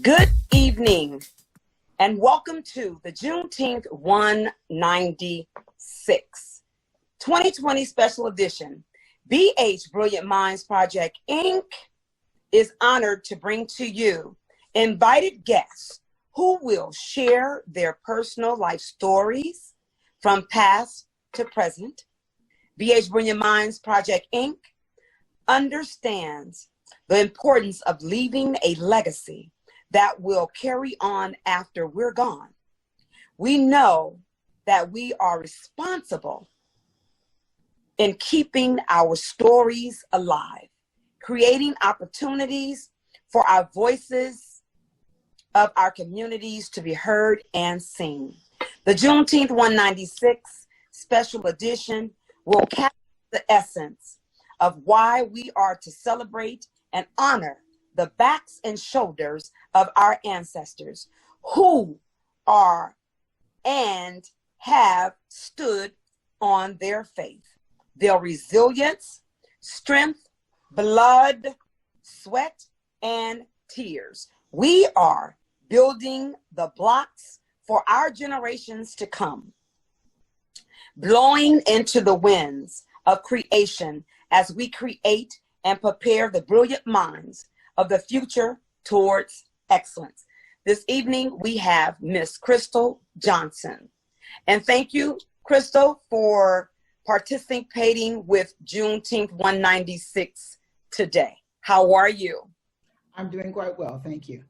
Good evening and welcome to the Juneteenth 196 2020 special edition. B-Brilliant Minds Project Inc. is honored to bring to you invited guests who will share their personal life stories from past to present. B-Brilliant Minds Project Inc. understands the importance of leaving a legacy that will carry on after we're gone. We know that we are responsible in keeping our stories alive, creating opportunities for our voices of our communities to be heard and seen. The Juneteenth 196 special edition will capture the essence of why we are to celebrate and honor the backs and shoulders of our ancestors who are and have stood on their faith, their resilience, strength, blood, sweat, and tears. We are building the blocks for our generations to come, blowing into the winds of creation as we create and prepare the brilliant minds of the future towards excellence. This evening, we have Miss Khristel Johnson. And thank you, Khristel, for participating with Juneteenth 196 today. How are you? I'm doing quite well, thank you.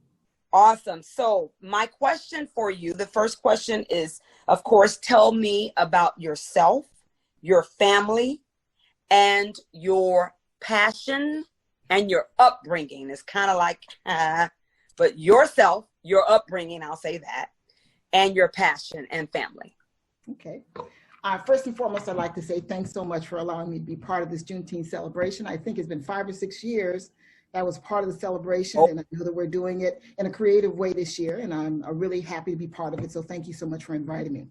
Awesome. So my question for you, the first question is, of course, tell me about yourself, your family, and your passion and your upbringing. Is kind of like, but yourself, your upbringing, I'll say that, and your passion and family. Okay. First and foremost, I'd like to say thanks so much for allowing me to be part of this Juneteenth celebration. I think it's been 5 or 6 years that was part of the celebration, and I know that we're doing it in a creative way this year, and I'm really happy to be part of it. So thank you so much for inviting me.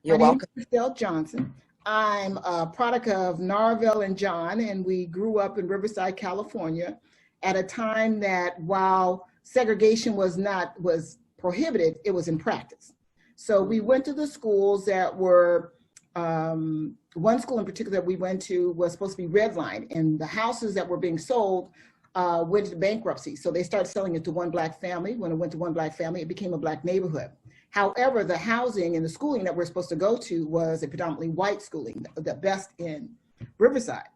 You're welcome. My name is Khristel Johnson. I'm a product of Narville and John, and we grew up in Riverside, California, at a time that while segregation was prohibited, it was in practice. So we went to the schools that were, one school in particular that we went to was supposed to be redlined, and the houses that were being sold went into bankruptcy. So they started selling it to one black family. When it went to one black family, it became a black neighborhood. However, the housing and the schooling that we're supposed to go to was a predominantly white schooling, the best in Riverside.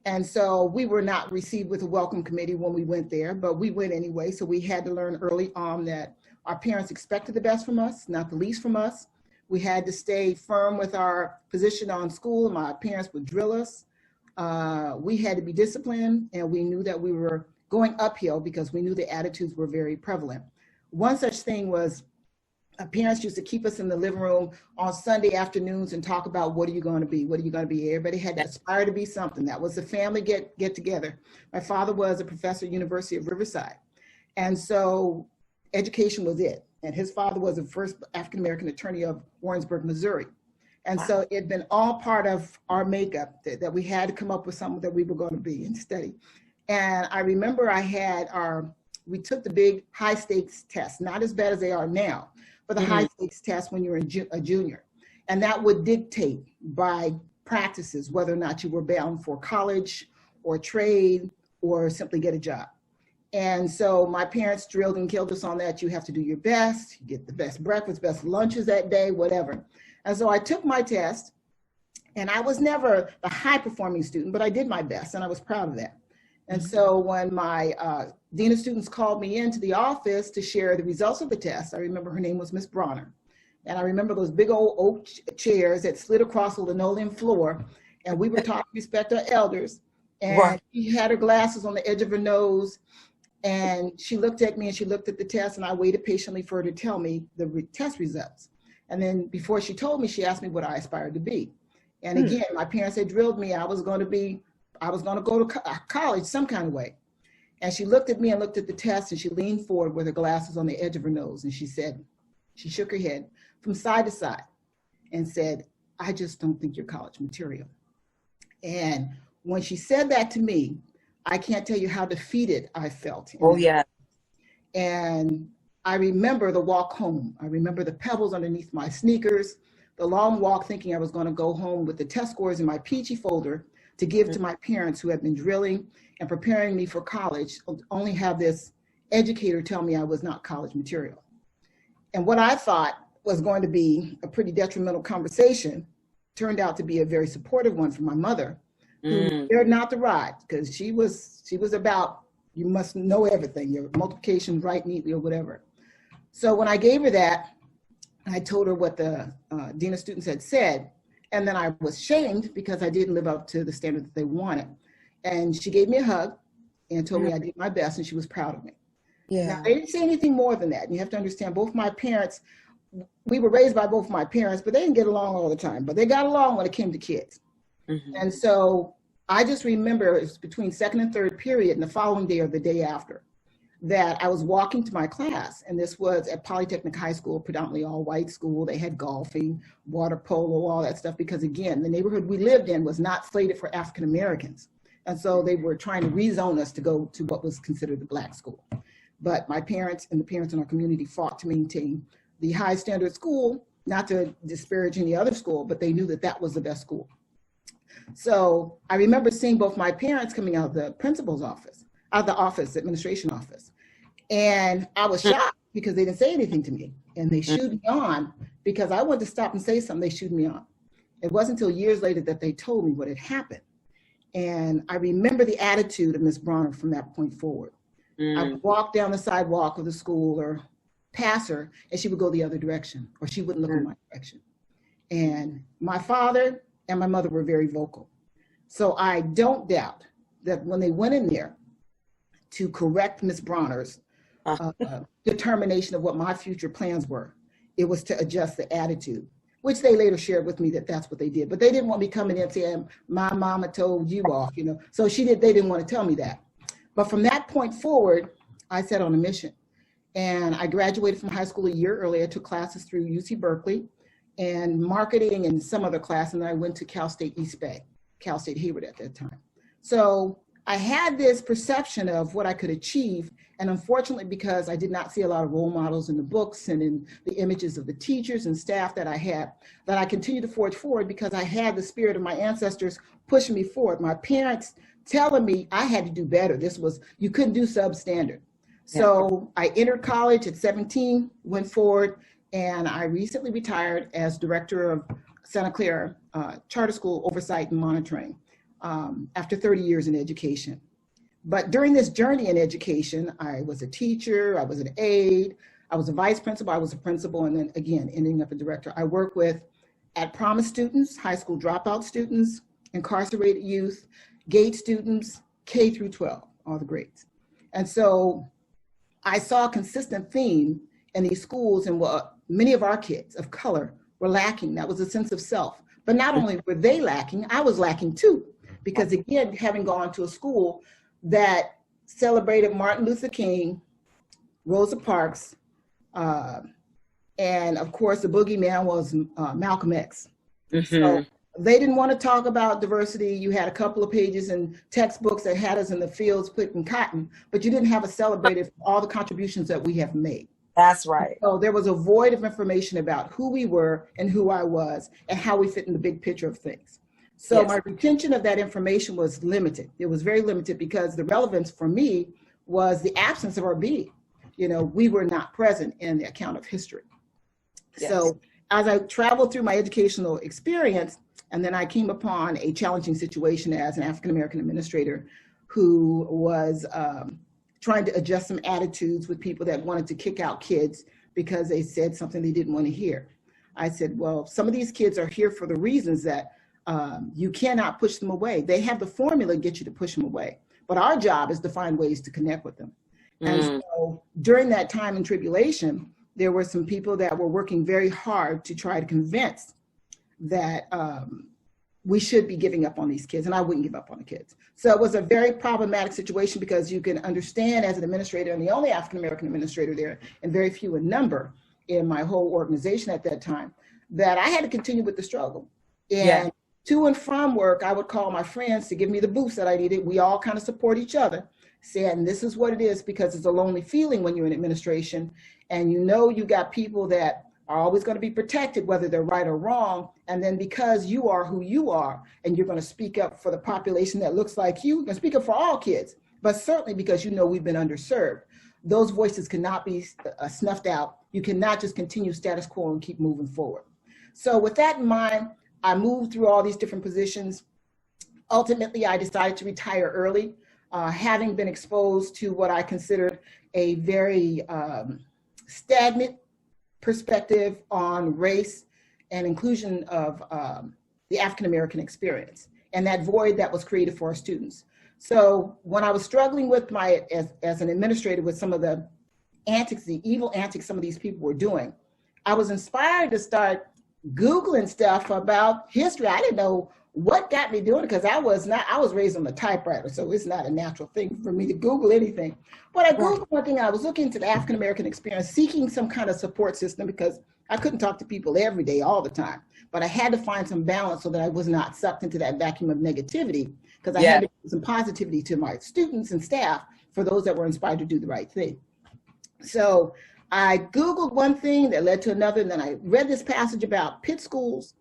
And so we were not received with a welcome committee when we went there, but we went anyway. So we had to learn early on that our parents expected the best from us, not the least from us. We had to stay firm with our position on school. My parents would drill us. We had to be disciplined, and we knew that we were going uphill because we knew the attitudes were very prevalent. One such thing was, parents used to keep us in the living room on Sunday afternoons and talk about, what are you going to be? What are you going to be? Everybody had to aspire to be something. That was the family get together. My father was a professor at University of Riverside. And so education was it. And his father was the first African-American attorney of Warrensburg, Missouri. And so it'd been all part of our makeup that we had to come up with something that we were going to be and study. And I remember we took the big high stakes test, not as bad as they are now, but the high stakes test when you were a junior. And that would dictate by practices whether or not you were bound for college or trade or simply get a job. And so my parents drilled and killed us on that. You have to do your best, you get the best breakfast, best lunches that day, whatever. And so I took my test, and I was never the high performing student, but I did my best, and I was proud of that. And so when my dean of students called me into the office to share the results of the test, I remember her name was Miss Bronner. And I remember those big old oak chairs that slid across the linoleum floor, and we were taught to respect our elders. And she had her glasses on the edge of her nose, and she looked at me and she looked at the test, and I waited patiently for her to tell me the test results. And then before she told me, she asked me what I aspired to be. And again, my parents had drilled me. I was going to go to college some kind of way. And she looked at me and looked at the test, and she leaned forward with her glasses on the edge of her nose. And she said, she shook her head from side to side and said, I just don't think you're college material. And when she said that to me, I can't tell you how defeated I felt. Oh, yeah. And I remember the walk home. I remember the pebbles underneath my sneakers, the long walk thinking I was going to go home with the test scores in my peachy folder to give to my parents who had been drilling and preparing me for college, only have this educator tell me I was not college material. And what I thought was going to be a pretty detrimental conversation turned out to be a very supportive one from my mother, who dared not to ride, because she was about, you must know everything, your multiplication right neatly or whatever. So when I gave her that, I told her what the Dean of Students had said, and then I was shamed because I didn't live up to the standard that they wanted. And she gave me a hug and told me I did my best, and she was proud of me. Yeah. Now, they didn't say anything more than that. And you have to understand, both my parents, we were raised by both my parents, but they didn't get along all the time. But they got along when it came to kids. And so I just remember it was between second and third period, and the following day or the day after, that I was walking to my class, and this was at Polytechnic High School, predominantly all white school. They had golfing, water polo, all that stuff, because again, the neighborhood we lived in was not slated for African Americans. And so they were trying to rezone us to go to what was considered the black school. But my parents and the parents in our community fought to maintain the high standard school, not to disparage any other school, but they knew that that was the best school. So I remember seeing both my parents coming out of the principal's office, out of the office, administration office. And I was shocked because they didn't say anything to me. And they shooed me on because I wanted to stop and say something. They shooed me on. It wasn't until years later that they told me what had happened. And I remember the attitude of Miss Bronner from that point forward. I would walk down the sidewalk of the school or pass her, and she would go the other direction, or she wouldn't look in my direction. And my father and my mother were very vocal. So I don't doubt that when they went in there to correct Miss Bronner's determination of what my future plans were, it was to adjust the attitude, which they later shared with me that that's what they did. But they didn't want me coming in and saying, my mama told you off, you know. So they didn't want to tell me that. But from that point forward, I set on a mission. And I graduated from high school a year earlier. I took classes through UC Berkeley and marketing and some other class. And then I went to Cal State East Bay, Cal State Hayward at that time. So I had this perception of what I could achieve. And unfortunately, because I did not see a lot of role models in the books and in the images of the teachers and staff that I had, that I continued to forge forward because I had the spirit of my ancestors pushing me forward. My parents telling me I had to do better. You couldn't do substandard. So I entered college at 17, went forward, and I recently retired as director of Santa Clara Charter School Oversight and Monitoring after 30 years in education. But during this journey in education, I was a teacher, I was an aide, I was a vice principal, I was a principal, and then again, ending up a director. I work with at-promise students, high school dropout students, incarcerated youth, GATE students, K through 12, all the grades. And so I saw a consistent theme in these schools and what many of our kids of color were lacking. That was a sense of self. But not only were they lacking, I was lacking too. Because again, having gone to a school that celebrated Martin Luther King, Rosa Parks, and of course the boogeyman was Malcolm X. So they didn't want to talk about diversity. You had a couple of pages in textbooks that had us in the fields picking cotton, but you didn't have us celebrated for all the contributions that we have made. That's right. So there was a void of information about who we were and who I was and how we fit in the big picture of things. So my retention of that information was limited. It was very limited because the relevance for me was the absence of our being. You know, we were not present in the account of history. So as I traveled through my educational experience, and then I came upon a challenging situation as an African-American administrator who was trying to adjust some attitudes with people that wanted to kick out kids because they said something they didn't want to hear. I said, well, some of these kids are here for the reasons that you cannot push them away. They have the formula to get you to push them away. But our job is to find ways to connect with them. And so during that time and tribulation, there were some people that were working very hard to try to convince that we should be giving up on these kids, and I wouldn't give up on the kids. So it was a very problematic situation because you can understand as an administrator, and the only African-American administrator there, and very few in number in my whole organization at that time, that I had to continue with the struggle. And to and from work, I would call my friends to give me the boost that I needed. We all kind of support each other. said, and this is what it is, because it's a lonely feeling when you're in administration, and you know you got people that are always going to be protected, whether they're right or wrong. And then because you are who you are, and you're going to speak up for the population that looks like you, and speak up for all kids, but certainly because you know we've been underserved. Those voices cannot be snuffed out. You cannot just continue status quo and keep moving forward. So with that in mind, I moved through all these different positions. Ultimately, I decided to retire early, having been exposed to what I considered a very stagnant perspective on race and inclusion of the African-American experience, and that void that was created for our students. So when I was struggling with as an administrator with some of the antics, the evil antics some of these people were doing, I was inspired to start Googling stuff about history. I didn't know what got me doing it, because I was raised on the typewriter, so it's not a natural thing for me to Google anything. But I Googled one thing. I was looking into the African-American experience, seeking some kind of support system, because I couldn't talk to people every day, all the time. But I had to find some balance so that I was not sucked into that vacuum of negativity, because I had to bring some positivity to my students and staff for those that were inspired to do the right thing. So I Googled one thing that led to another, and then I read this passage about Pitt schools.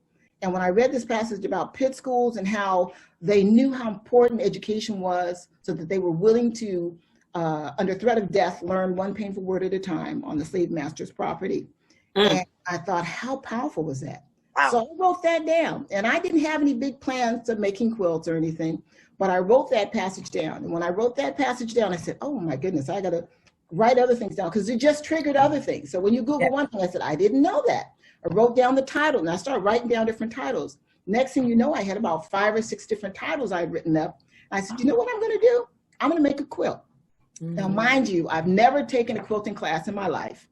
And when I read this passage about Pitt schools and how they knew how important education was, so that they were willing to, under threat of death, learn one painful word at a time on the slave master's property. And I thought, how powerful was that? Wow. So I wrote that down. And I didn't have any big plans of making quilts or anything, but I wrote that passage down. And when I wrote that passage down, I said, oh my goodness, I got to write other things down, because it just triggered other things. So when you Google one thing, I said, I didn't know that. I wrote down the title, and I started writing down different titles. Next thing you know, I had about 5 or 6 different titles I'd written up. I said, you know what I'm going to do? I'm going to make a quilt. Now, mind you, I've never taken a quilting class in my life.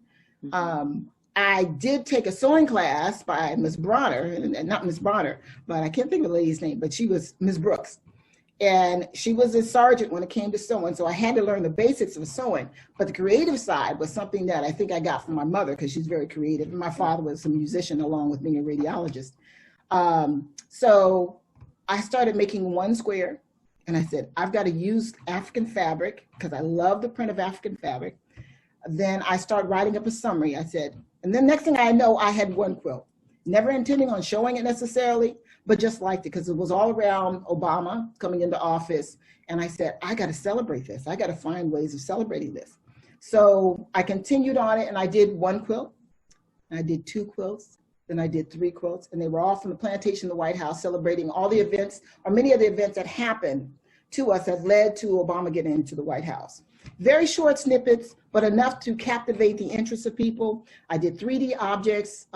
I did take a sewing class by Miss Bronner, and not Miss Bronner, but I can't think of the lady's name, but she was Miss Brooks. And she was a sergeant when it came to sewing, so I had to learn the basics of sewing. But the creative side was something that I think I got from my mother, because she's very creative. And my father was a musician along with being a radiologist. So I started making one square, and I said, I've got to use African fabric, because I love the print of African fabric. Then I started writing up a summary. I said, and then next thing I know, I had one quilt. Never intending on showing it necessarily, but just liked it, because it was all around Obama coming into office. And I said, I got to celebrate this. I got to find ways of celebrating this. So I continued on it, and I did one quilt, and I did 2 quilts, then I did 3 quilts, and they were all from the plantation, the White House, celebrating all the events, or many of the events that happened to us that led to Obama getting into the White House. Very short snippets, but enough to captivate the interest of people. I did 3D objects,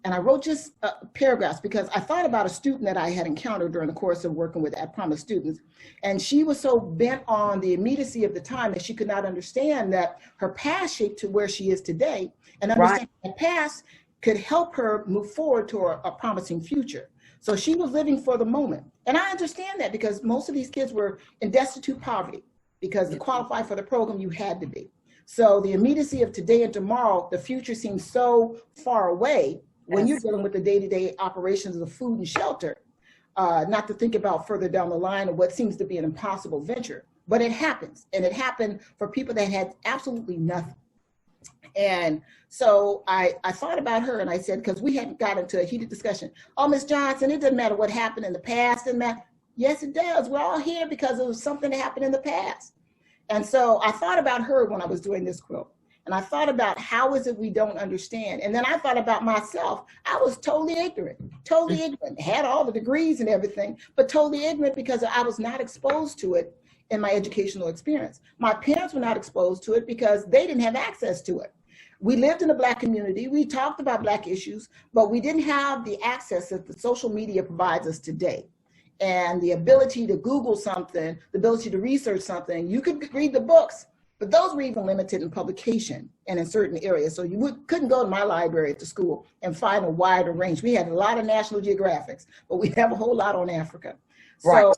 and I wrote just paragraphs, because I thought about a student that I had encountered during the course of working with at-promise students. And she was so bent on the immediacy of the time that she could not understand that her past shaped to where she is today. And understanding that past could help her move forward to a promising future. So she was living for the moment. And I understand that, because most of these kids were in destitute poverty, because to qualify for the program, you had to be. So the immediacy of today and tomorrow, the future seems so far away when you're dealing with the day-to-day operations of food and shelter, not to think about further down the line of what seems to be an impossible venture. But it happens, and it happened for people that had absolutely nothing. And so I thought about her, and I said, because we hadn't got into a heated discussion, oh, Miss Johnson, it doesn't matter what happened in the past, and that. Yes, it does. We're all here because it was something that happened in the past. And so I thought about her when I was doing this quilt. And I thought about how is it we don't understand? And then I thought about myself. I was totally ignorant, had all the degrees and everything, but totally ignorant because I was not exposed to it in my educational experience. My parents were not exposed to it because they didn't have access to it. We lived in a Black community. We talked about Black issues, but we didn't have the access that the social media provides us today. And the ability to Google something, the ability to research something. You could read the books, but those were even limited in publication and in certain areas. So you couldn't go to my library at the school and find a wider range. We had a lot of National Geographics, but we have a whole lot on Africa. So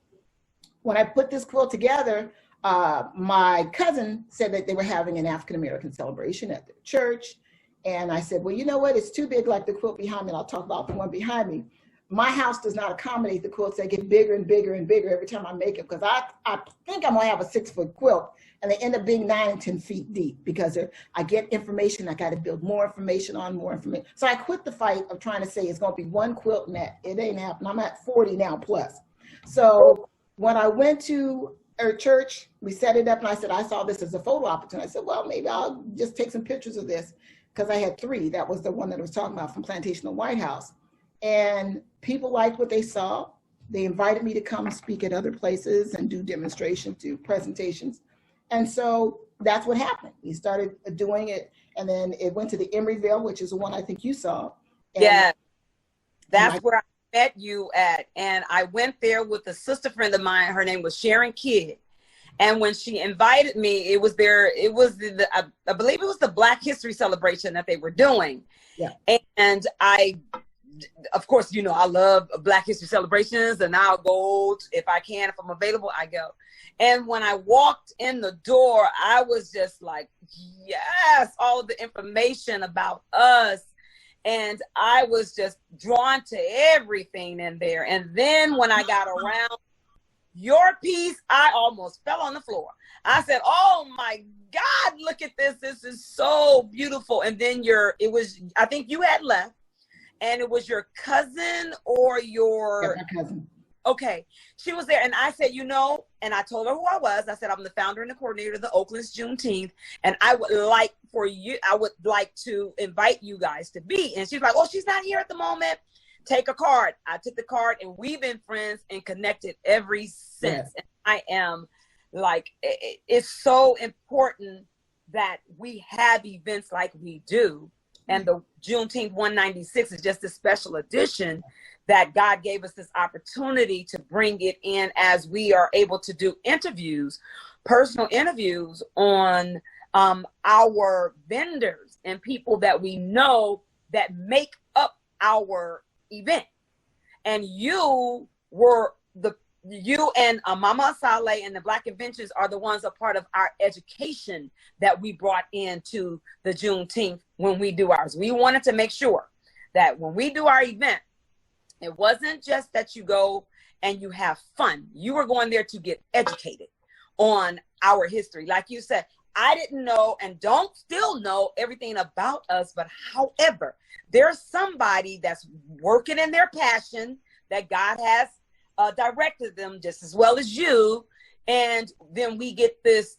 when I put this quilt together, my cousin said that they were having an African-American celebration at their church. And I said, well, you know what? It's too big like the quilt behind me. And I'll talk about the one behind me. my house does not accommodate the quilts. They get bigger and bigger and bigger every time I make them, because I think I'm gonna have a 6-foot quilt, and they end up being 9 and 10 feet deep, because I get information, I got to build more information on more information. So I quit the fight of trying to say it's gonna be one quilt net. It ain't happening. I'm at 40 now plus. So when I went to our church, we set it up, and I said, I saw this as a photo opportunity. I said, well, maybe I'll just take some pictures of this, because I had 3. That was the one that I was talking about from Plantation to White House. And people liked what they saw. They invited me to come speak at other places and do demonstrations, do presentations. And so that's what happened. We started doing it, and then it went to the Embryville, which is the one I think you saw. And yeah, that's where I met you at. And I went there with a sister friend of mine. Her name was Sharon Kidd. And when she invited me, it was I believe it was the Black History celebration that they were doing. Yeah. And of course, I love Black History celebrations, and I'll go if I can, if I'm available, I go. And when I walked in the door, I was just like, yes, all of the information about us. And I was just drawn to everything in there. And then when I got around your piece, I almost fell on the floor. I said, oh my God, look at this. This is so beautiful. And then I think you had left. And it was your cousin or your... Yeah, my cousin. Okay. She was there. And I said, and I told her who I was. I said, I'm the founder and the coordinator of the Oakland's Juneteenth. And I would like to invite you guys to be. And she's like, oh, she's not here at the moment. Take a card. I took the card, and we've been friends and connected ever since. Yes. And I am like, it's so important that we have events like we do. And the Juneteenth 196 is just a special edition that God gave us this opportunity to bring it in as we are able to do interviews, personal interviews on our vendors and people that we know that make up our event. And you and Mama Saleh and the Black Inventions are the ones a part of our education that we brought into the Juneteenth when we do ours. We wanted to make sure that when we do our event, it wasn't just that you go and you have fun. You were going there to get educated on our history. Like you said, I didn't know and don't still know everything about us, but however, there's somebody that's working in their passion that God has directed them just as well as you. And then we get this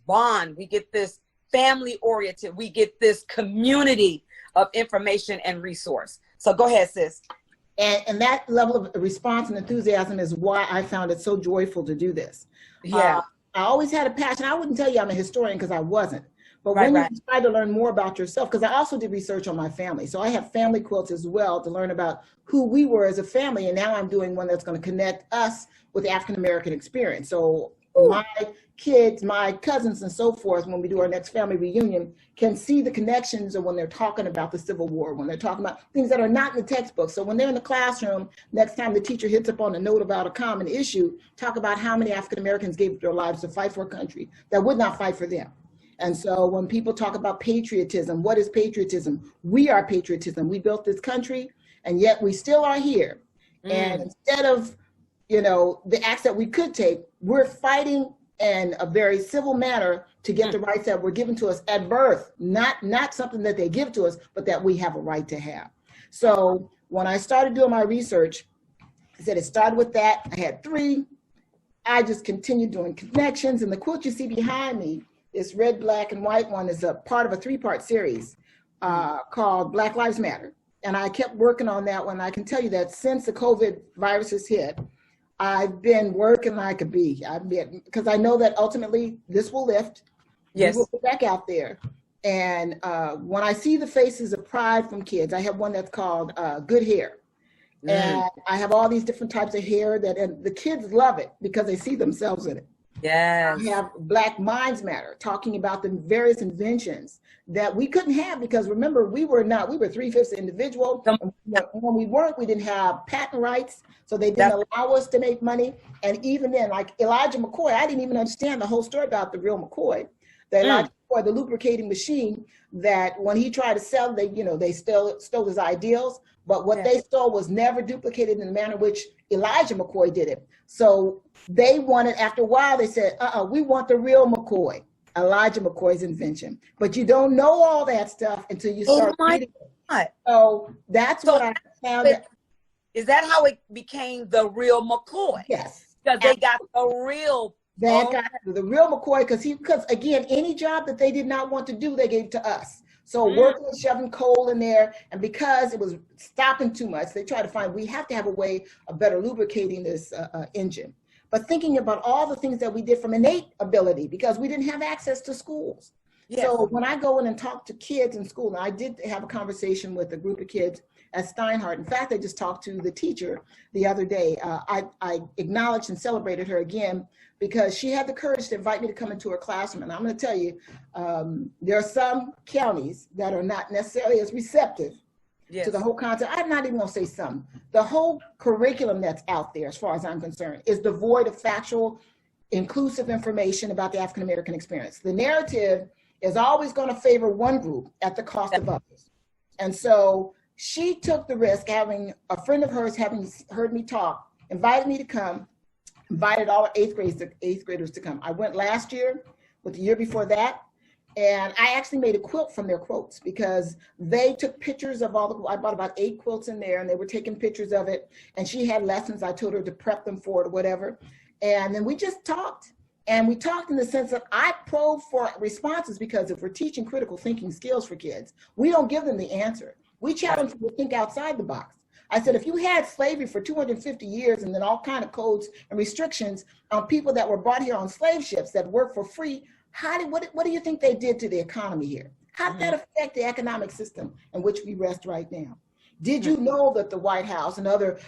bond, we get this family oriented, we get this community of information and resource. So go ahead, sis. And that level of response and enthusiasm is why I found it so joyful to do this. Yeah. I always had a passion. I wouldn't tell you I'm a historian because I wasn't. But when you try to learn more about yourself, because I also did research on my family. So I have family quilts as well to learn about who we were as a family. And now I'm doing one that's going to connect us with the African-American experience. So my kids, my cousins and so forth, when we do our next family reunion, can see the connections of when they're talking about the Civil War, when they're talking about things that are not in the textbook. So when they're in the classroom, next time the teacher hits up on a note about a common issue, talk about how many African-Americans gave their lives to fight for a country that would not fight for them. And so when people talk about patriotism, what is patriotism? We are patriotism. We built this country, and yet we still are here. And instead of, the acts that we could take, we're fighting in a very civil manner to get the rights that were given to us at birth, not something that they give to us, but that we have a right to have. So when I started doing my research, I said it started with that. I had 3. I just continued doing connections, and the quilt you see behind me, this red, black, and white one, is a part of a 3-part series called Black Lives Matter. And I kept working on that one. I can tell you that since the COVID virus has hit, I've been working like a bee. Because I know that ultimately this will lift. Yes. We will get back out there. And when I see the faces of pride from kids, I have one that's called Good Hair. And I have all these different types of hair and the kids love it because they see themselves in it. Yes. I have Black Minds Matter, talking about the various inventions that we couldn't have because remember, we were 3/5 individual. When we weren't, we didn't have patent rights, so they didn't allow us to make money. And even then, like Elijah McCoy, I didn't even understand the whole story about the real McCoy. The Elijah McCoy, the lubricating machine, that when he tried to sell, they stole his ideals. But what they saw was never duplicated in the manner in which Elijah McCoy did it. So they wanted, after a while, they said, we want the real McCoy, Elijah McCoy's invention. But you don't know all that stuff until you start reading it. So that's what I found. Is that how it became the real McCoy? Yes. Because they got the real. They got the real McCoy because again, any job that they did not want to do, they gave to us. So working and shoving coal in there, and because it was stopping too much, they tried to find, we have to have a way of better lubricating this engine. But thinking about all the things that we did from innate ability, because we didn't have access to schools. Yes. So when I go in and talk to kids in school, and I did have a conversation with a group of kids at Steinhardt. In fact, I just talked to the teacher the other day. I acknowledged and celebrated her again because she had the courage to invite me to come into her classroom. And I'm going to tell you, there are some counties that are not necessarily as receptive to the whole concept. I'm not even going to say some. The whole curriculum that's out there, as far as I'm concerned, is devoid of factual, inclusive information about the African American experience. The narrative is always going to favor one group at the cost of others. And so she took the risk, having a friend of hers, having heard me talk, invited me to come, invited all eighth graders to come. I went last year, with the year before that, and I actually made a quilt from their quotes because they took pictures of I bought about 8 quilts in there, and they were taking pictures of it, and she had lessons. I told her to prep them for it or whatever. And then we just talked. And we talked in the sense that I probed for responses, because if we're teaching critical thinking skills for kids, we don't give them the answer. We challenge them to think outside the box. I said, if you had slavery for 250 years and then all kind of codes and restrictions on people that were brought here on slave ships that work for free, what do you think they did to the economy here? How did that affect the economic system in which we rest right now? Did you know that the White House and other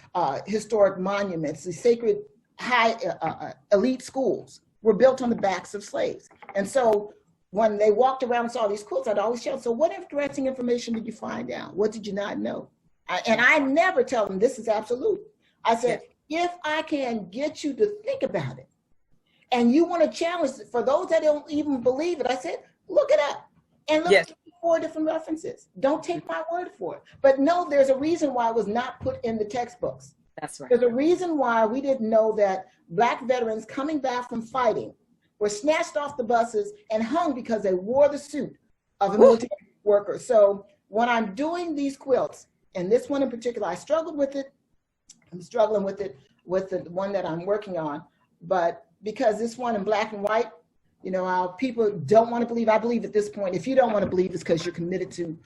historic monuments, the sacred high elite schools, were built on the backs of slaves? And so when they walked around and saw these quotes, I'd always shout, so what interesting information did you find out? What did you not know? And I never tell them this is absolute. I said, if I can get you to think about it, and you want to challenge it, for those that don't even believe it, I said, look it up and look at 4 different references. Don't take my word for it. But no, there's a reason why it was not put in the textbooks. That's right. There's a reason why we didn't know that Black veterans coming back from fighting were snatched off the buses and hung because they wore the suit of a military worker. So when I'm doing these quilts, and this one in particular, I struggled with it. I'm struggling with it with the one that I'm working on. But because this one in black and white, you know, people don't want to believe. I believe at this point, if you don't want to believe, it's because you're committed to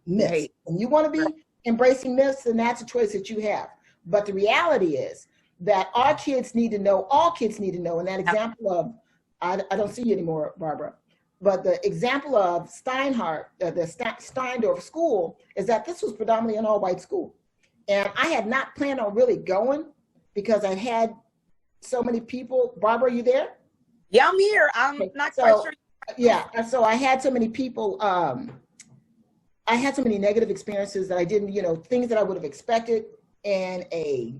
myths. Right. And you want to be embracing myths, then that's a choice that you have. But the reality is that our kids need to know, all kids need to know. And that example of, I don't see you anymore, Barbara, but the example of Steinhardt, the Steindorf school, is that this was predominantly an all-white school. And I had not planned on really going because I had so many people. Barbara, are you there? Yeah, I'm here. I'm not quite sure. Yeah, and so I had so many people, I had so many negative experiences that I didn't, you know, things that I would have expected in a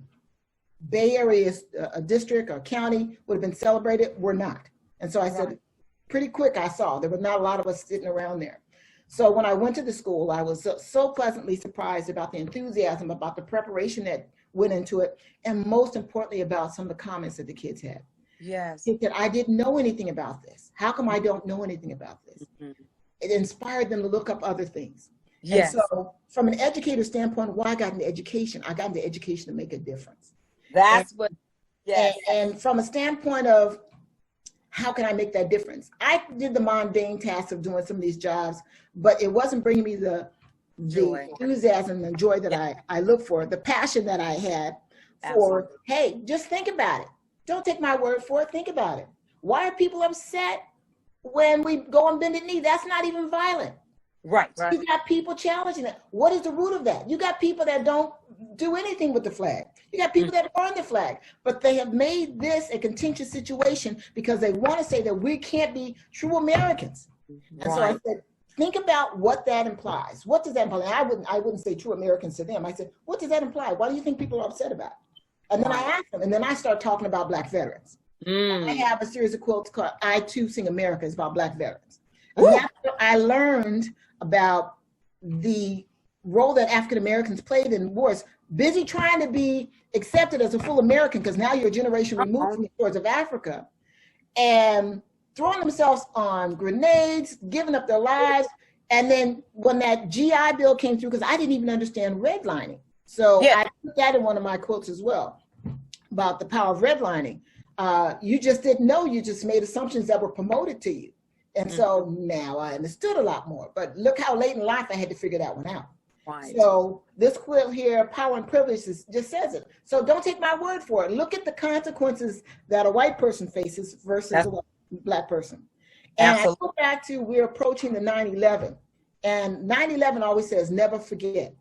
Bay Area a district or county would have been celebrated, were not. And so I said, pretty quick, I saw there were not a lot of us sitting around there. So when I went to the school, I was so pleasantly surprised about the enthusiasm, about the preparation that went into it, and most importantly, about some of the comments that the kids had. Yes. They said, I didn't know anything about this. How come I don't know anything about this? Mm-hmm. It inspired them to look up other things. Yes. And so from an educator standpoint, why I got into education? I got into education to make a difference. That's what, yes. And from a standpoint of how can I make that difference? I did the mundane task of doing some of these jobs, but it wasn't bringing me the enthusiasm and joy that I look for, the passion that I had for, hey, just think about it. Don't take my word for it. Think about it. Why are people upset when we go on bended knee? That's not even violent. Right. You got people challenging it. What is the root of that? You got people that don't do anything with the flag. You got people that burn the flag, but they have made this a contentious situation because they want to say that we can't be true Americans. Right. And so I said, think about what that implies. What does that imply? And I wouldn't say true Americans to them. I said, what does that imply? Why do you think people are upset about it? And then I asked them, and then I start talking about Black veterans. I have a series of quotes called I Too Sing America. It's about Black veterans. And that's what I learned about the role that African Americans played in wars, busy trying to be accepted as a full American, because now you're a generation removed from the shores of Africa, and throwing themselves on grenades, giving up their lives. And then when that GI Bill came through, because I didn't even understand redlining. So I put that in one of my quotes as well, about the power of redlining. You just didn't know, you just made assumptions that were promoted to you. And so now I understood a lot more. But look how late in life I had to figure that one out. Right. So this quilt here, Power and Privilege, just says it. So don't take my word for it. Look at the consequences that a white person faces versus a Black person. And I go back to, we're approaching the 9/11. And 9/11 always says, never forget.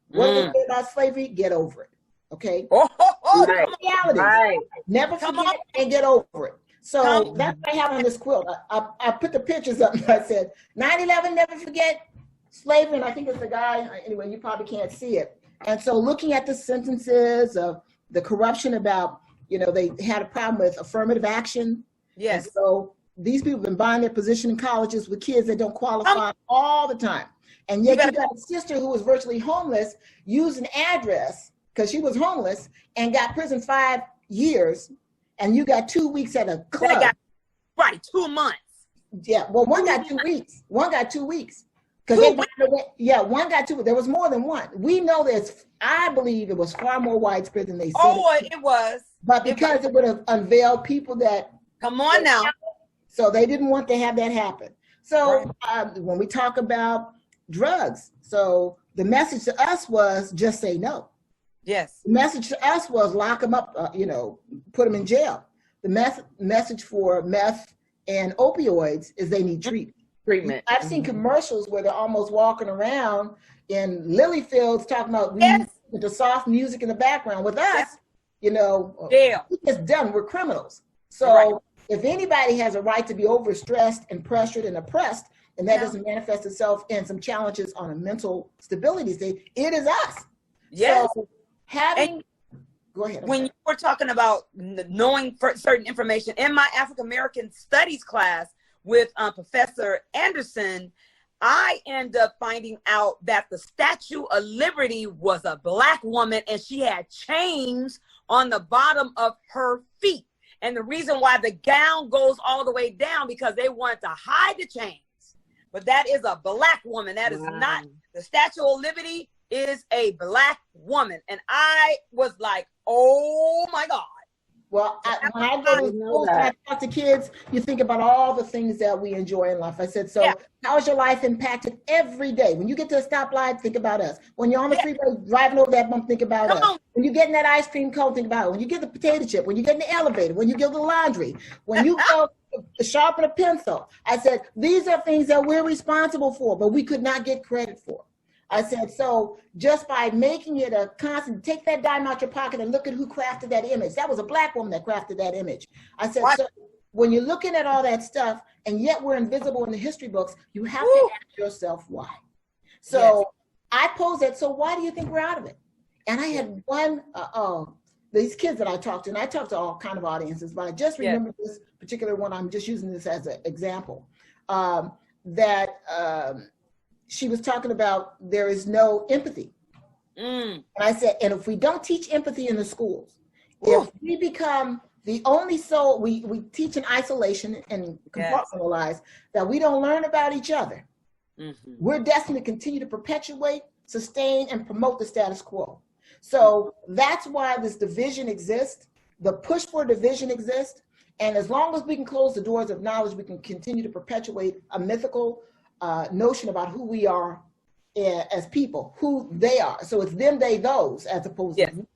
What do they say about slavery? Get over it. Okay? Right. Reality. Right. Never forget and get over it. So that's what I have on this quilt. I put the pictures up and I said, 9/11, never forget. Slavery, and I think it's the guy, anyway, you probably can't see it. And so looking at the sentences of the corruption about, they had a problem with affirmative action. Yes. And so these people have been buying their position in colleges with kids that don't qualify all the time. And yet you got a sister who was virtually homeless, used an address because she was homeless and got prison 5 years. And you got 2 weeks at a club. Right, 2 months. Yeah, well, one got 2 weeks. One got 2 weeks. Because one got 2. There was more than one. We know this. I believe it was far more widespread than they said. It was. But because it would have unveiled people that. Come on now. So they didn't want to have that happen. So when we talk about drugs, so the message to us was just say no. Yes. The message to us was lock them up, put them in jail. The message for meth and opioids is they need treatment. I've seen commercials where they're almost walking around in lily fields talking about the soft music in the background. With us, it's done. We're criminals. So if anybody has a right to be overstressed and pressured and oppressed, and that doesn't manifest itself in some challenges on a mental stability state, it is us. Yes. So go ahead. When you were talking about knowing certain information, in my African American Studies class with Professor Anderson, I ended up finding out that the Statue of Liberty was a Black woman, and she had chains on the bottom of her feet. And the reason why the gown goes all the way down, because they wanted to hide the chains. But that is a Black woman. That is not, the Statue of Liberty is a Black woman. And I was like, oh my God. Well, when I go to school and I talk to kids, you think about all the things that we enjoy in life. I said, so how is your life impacted every day? When you get to a stoplight, think about us. When you're on the freeway driving over that bump, think about us. When you get in that ice cream cone, think about it. When you get the potato chip, when you get in the elevator, when you get the laundry, when you go to sharpen a pencil. I said, these are things that we're responsible for, but we could not get credit for. I said, so just by making it a constant, take that dime out your pocket and look at who crafted that image. That was a Black woman that crafted that image. I said, so when you're looking at all that stuff, and yet we're invisible in the history books, you have to ask yourself why. So I posed that, so why do you think we're out of it? And I had these kids that I talked to, and I talked to all kind of audiences, but I just remember this particular one. I'm just using this as an example, she was talking about there is no empathy. And I said, and if we don't teach empathy in the schools, if we become the only soul, we teach in isolation and compartmentalize, that we don't learn about each other, we're destined to continue to perpetuate, sustain, and promote the status quo. So that's why this division exists. The push for division exists. And as long as we can close the doors of knowledge, we can continue to perpetuate a mythical notion about who we are as people, who they are. So it's them, they, those, as opposed to me.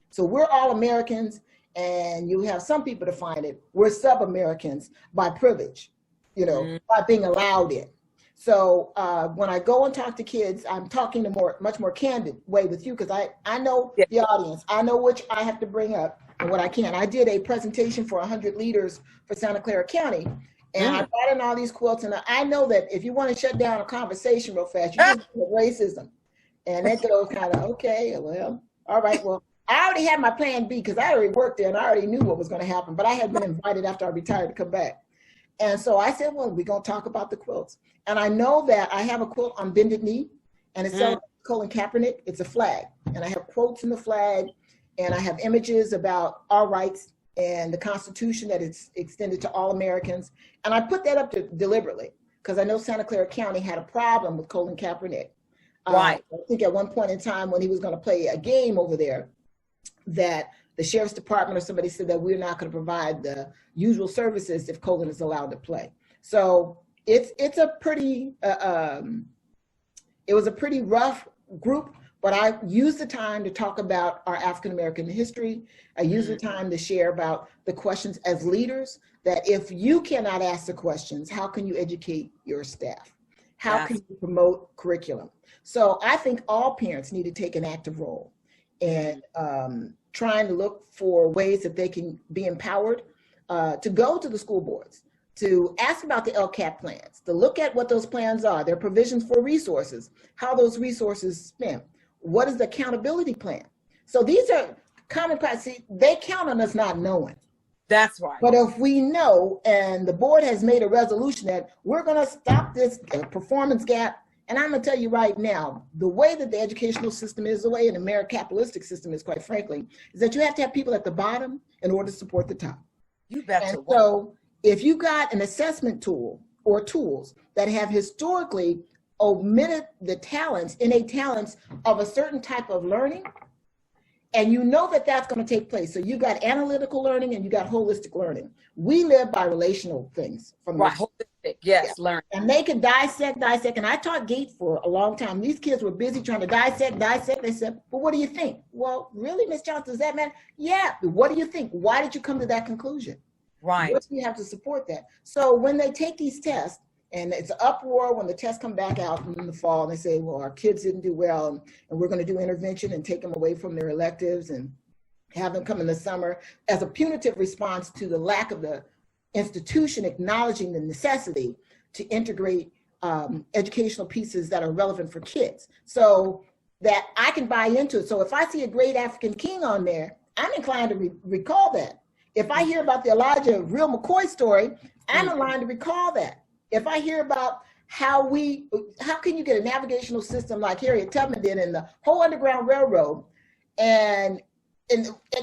So we're all Americans, and you have some people define it, we're sub-Americans by privilege, by being allowed in. So when I go and talk to kids, I'm talking in a much more candid way with you, because I know the audience. I know which I have to bring up and what I can't. I did a presentation for 100 leaders for Santa Clara County, and I brought in all these quotes, and I know that if you want to shut down a conversation real fast, you just do racism. And that goes kind of, okay, well, all right, well, I already had my plan B, because I already worked there and I already knew what was going to happen, but I had been invited after I retired to come back. And so I said, well, we're going to talk about the quilts. And I know that I have a quilt on bended knee, and it's Colin Kaepernick, it's a flag. And I have quotes in the flag, and I have images about our rights and the Constitution that it's extended to all Americans. And I put that up deliberately because I know Santa Clara County had a problem with Colin Kaepernick. Right. I think at one point in time when he was going to play a game over there, that the sheriff's department or somebody said that we're not going to provide the usual services if Colin is allowed to play. So it's a pretty, it was a pretty rough group, but I used the time to talk about our African-American history. I used the time to share about the questions as leaders, that if you cannot ask the questions, how can you educate your staff? How can you promote curriculum? So I think all parents need to take an active role in trying to look for ways that they can be empowered to go to the school boards, to ask about the LCAP plans, to look at what those plans are, their provisions for resources, how those resources spent, what is the accountability plan? So these are common practices. They count on us not knowing. That's right. But if we know, and the board has made a resolution that we're going to stop this performance gap, and I'm going to tell you right now, the way that the educational system is, the way an American capitalistic system is, quite frankly, is that you have to have people at the bottom in order to support the top. You betcha. And so if you got an assessment tool or tools that have historically omitted the talents, innate talents of a certain type of learning, and you know that that's going to take place. So you got analytical learning and you got holistic learning. We live by relational things. From right, holistic, yes, yeah. Learn. And they can dissect. And I taught GATE for a long time. These kids were busy trying to dissect. They said, well, what do you think? Well, really, Ms. Johnson, does that matter? Yeah, what do you think? Why did you come to that conclusion? Right. What do you have to support that? So when they take these tests, and it's an uproar when the tests come back out in the fall, and they say, well, our kids didn't do well, and we're going to do intervention and take them away from their electives and have them come in the summer as a punitive response to the lack of the institution acknowledging the necessity to integrate educational pieces that are relevant for kids, so that I can buy into it. So if I see a great African king on there, I'm inclined to recall that. If I hear about the Elijah Real McCoy story, I'm inclined to recall that. If I hear about how can you get a navigational system like Harriet Tubman did in the whole Underground Railroad, and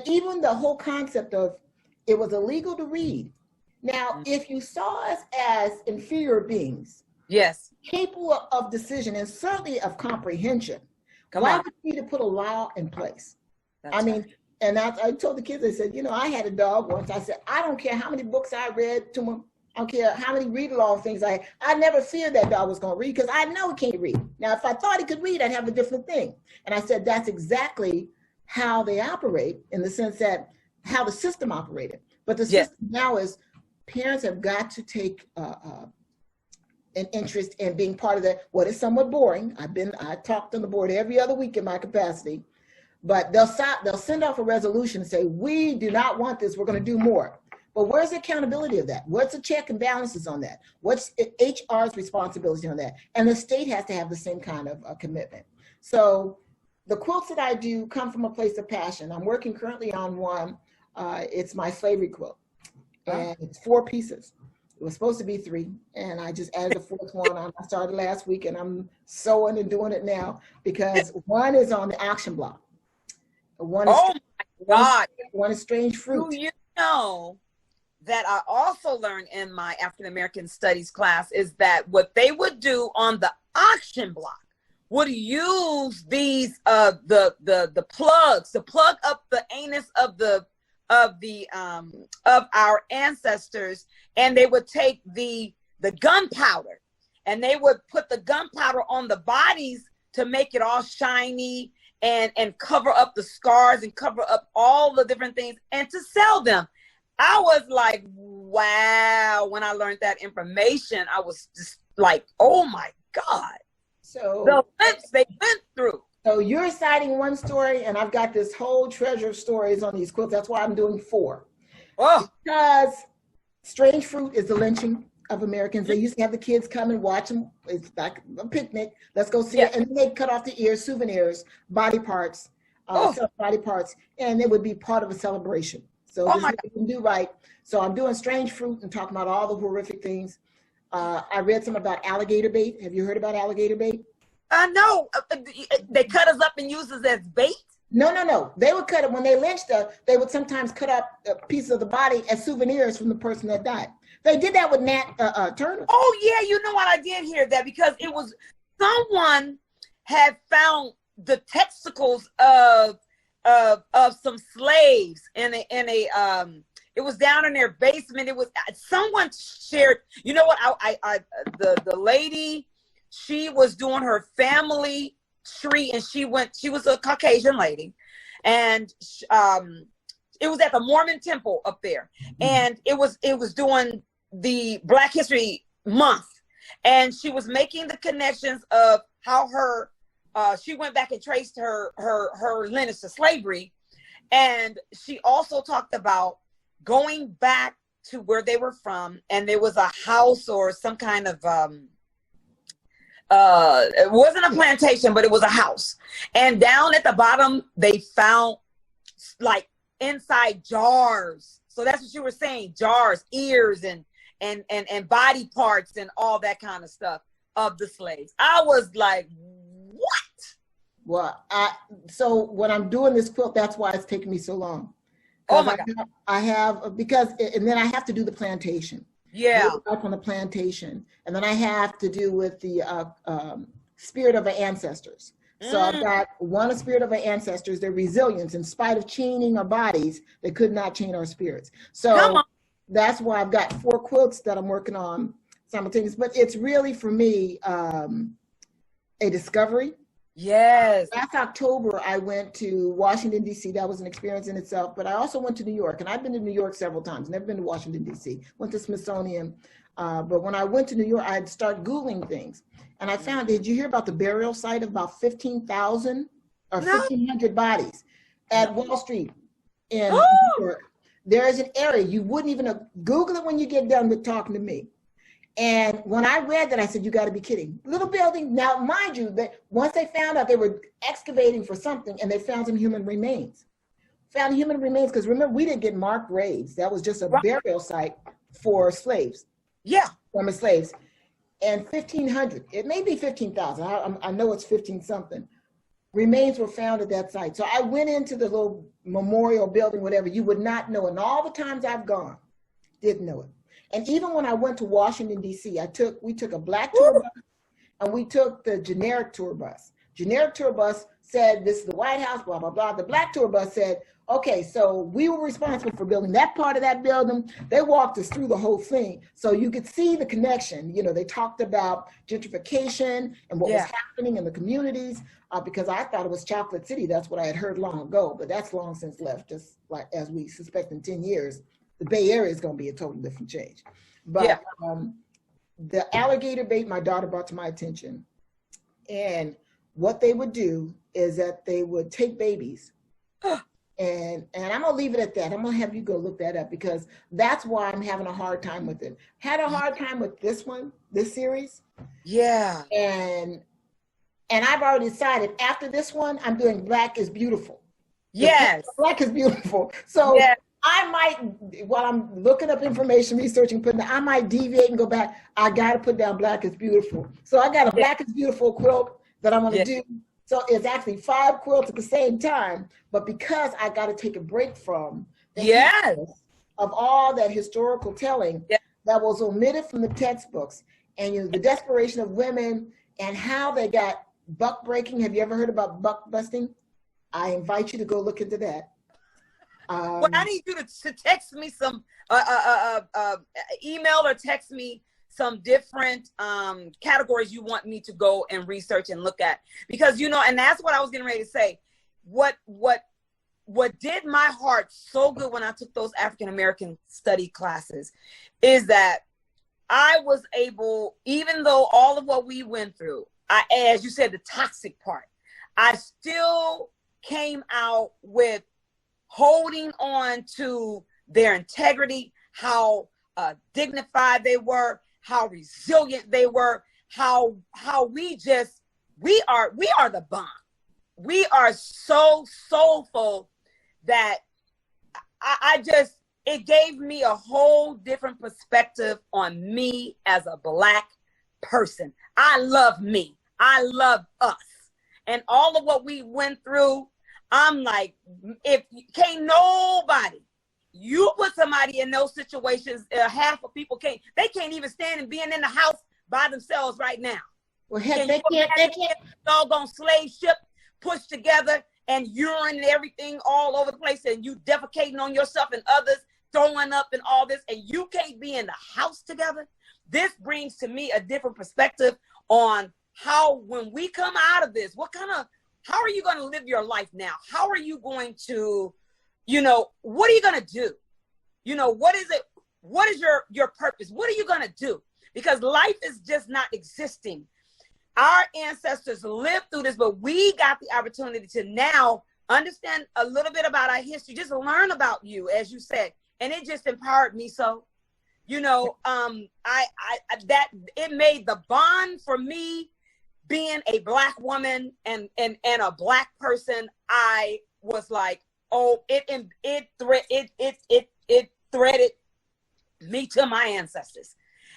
even the whole concept of it was illegal to read. Now, if you saw us as inferior beings, yes, capable of decision and certainly of comprehension, why would you need to put a law in place? That's right. And I told the kids, I said, I had a dog once. I said, I don't care how many books I read to him. I don't care how many read-along things I never feared that dog was going to read because I know he can't read. Now, if I thought he could read, I'd have a different thing. And I said, that's exactly how they operate, in the sense that how the system operated. But the system now is parents have got to take an interest in being part of that. What is somewhat boring. I talked on the board every other week in my capacity, but they'll send off a resolution and say, we do not want this, we're going to do more. But where's the accountability of that? What's the check and balances on that? What's HR's responsibility on that? And the state has to have the same kind of commitment. So the quilts that I do come from a place of passion. I'm working currently on one. It's my slavery quilt. And it's 4 pieces. It was supposed to be 3. And I just added a 4th one on. I started last week and I'm sewing and doing it now because one is on the auction block. One is strange fruit. Do you know that I also learned in my African American Studies class is that what they would do on the auction block would use these the plugs to plug up the anus of our ancestors, and they would take the gunpowder and they would put the gunpowder on the bodies to make it all shiny and cover up the scars and cover up all the different things and to sell them. I was like, wow, when I learned that information, I was just like, oh my God. So the lengths they went through. So you're citing one story, and I've got this whole treasure of stories on these quilts. That's why I'm doing 4. Oh. Because strange fruit is the lynching of Americans. They used to have the kids come and watch them. It's like a picnic. Let's go see it. And then they'd cut off the ears, souvenirs, body parts, body parts, and it would be part of a celebration. So this is what you can do right. So I'm doing strange fruit and talking about all the horrific things. I read some about alligator bait. Have you heard about alligator bait? No, they cut us up and use us as bait. No. They would cut it when they lynched us. They would sometimes cut up pieces of the body as souvenirs from the person that died. They did that with Nat Turner. Oh yeah, you know what? I did hear that because it was someone had found the testicles of some slaves in a it was down in their basement. It was someone shared. You know what? The lady, she was doing her family tree, and she was a Caucasian lady, and it was at the Mormon temple up there, and it was doing the Black History Month, and she was making the connections of how her she went back and traced her lineage to slavery, and she also talked about going back to where they were from, and there was a house or some kind of it wasn't a plantation, but it was a house, and down at the bottom they found like inside jars. So that's what you were saying, jars, ears, and body parts and all that kind of stuff of the slaves. I was like, what? Well, so when I'm doing this quilt, that's why it's taking me so long. Oh my God. I have, because, and then I have to do the plantation. Yeah. Up on the plantation. And then I have to do with the spirit of our ancestors. So I've got one spirit of our ancestors, their resilience. In spite of chaining our bodies, they could not chain our spirits. So that's why I've got 4 quilts that I'm working on simultaneously. But it's really, for me, a discovery. Yes. Last October, I went to Washington, D.C. That was an experience in itself. But I also went to New York. And I've been to New York several times. Never been to Washington, D.C. Went to Smithsonian. But when I went to New York, I had to start Googling things. And I found, did you hear about the burial site of about 15,000 or 1,500 bodies at Wall Street in New York? There is an area, you wouldn't even, Google it when you get done with talking to me. And when I read that, I said, you got to be kidding. Little building. Now, mind you, that once they found out, they were excavating for something, and they found some human remains. Found human remains, because remember, we didn't get marked graves. That was just a burial site for slaves. Yeah. Former slaves. And 1,500, it may be 15,000. I know it's 15 something. Remains were found at that site. So I went into the little memorial building, whatever. You would not know it. And all the times I've gone, didn't know it. And even when I went to Washington, D.C., we took a black tour bus, and we took the generic tour bus. Generic tour bus said, this is the White House, blah, blah, blah. The black tour bus said, okay, so we were responsible for building that part of that building. They walked us through the whole thing. So you could see the connection. You know, they talked about gentrification and what was happening in the communities, because I thought it was Chocolate City. That's what I had heard long ago, but that's long since left, just like as we suspect in 10 years. The Bay Area is going to be a totally different change. But the alligator bait my daughter brought to my attention. And what they would do is that they would take babies. And I'm going to leave it at that. I'm going to have you go look that up, because that's why I'm having a hard time with it. Had a hard time with this one, this series. Yeah. And I've already decided after this one, I'm doing Black is Beautiful. Yes. Black is Beautiful. So I might, while I'm looking up information, researching, I might deviate and go back. I got to put down Black is Beautiful. So I got a Black is Beautiful quilt that I'm going to do. So it's actually 5 quilts at the same time, but because I got to take a break from of all that historical telling that was omitted from the textbooks, and the desperation of women and how they got buck breaking. Have you ever heard about buck busting? I invite you to go look into that. Well, I need you to text me some email or text me some different categories you want me to go and research and look at, because and that's what I was getting ready to say. What did my heart so good when I took those African American study classes is that I was able, even though all of what we went through, as you said, the toxic part, I still came out with holding on to their integrity, how dignified they were, how resilient they were, how we are the bomb. We are so soulful that it gave me a whole different perspective on me as a Black person. I love me. I love us. And all of what we went through, I'm like, if can't nobody, you put somebody in those situations, half of people can't even stand and being in the house by themselves right now. Well, heck, they can't. Doggone slave ship pushed together and urine and everything all over the place, and you defecating on yourself and others, throwing up and all this, and you can't be in the house together. This brings to me a different perspective on how, when we come out of this, how are you going to live your life now? How are you going to, what are you going to do? What is it? What is your purpose? What are you going to do? Because life is just not existing. Our ancestors lived through this, but we got the opportunity to now understand a little bit about our history, just learn about you, as you said. And it just empowered me. So, that it made the bond for me being a Black woman and a Black person. I was like, oh, it threaded me to my ancestors.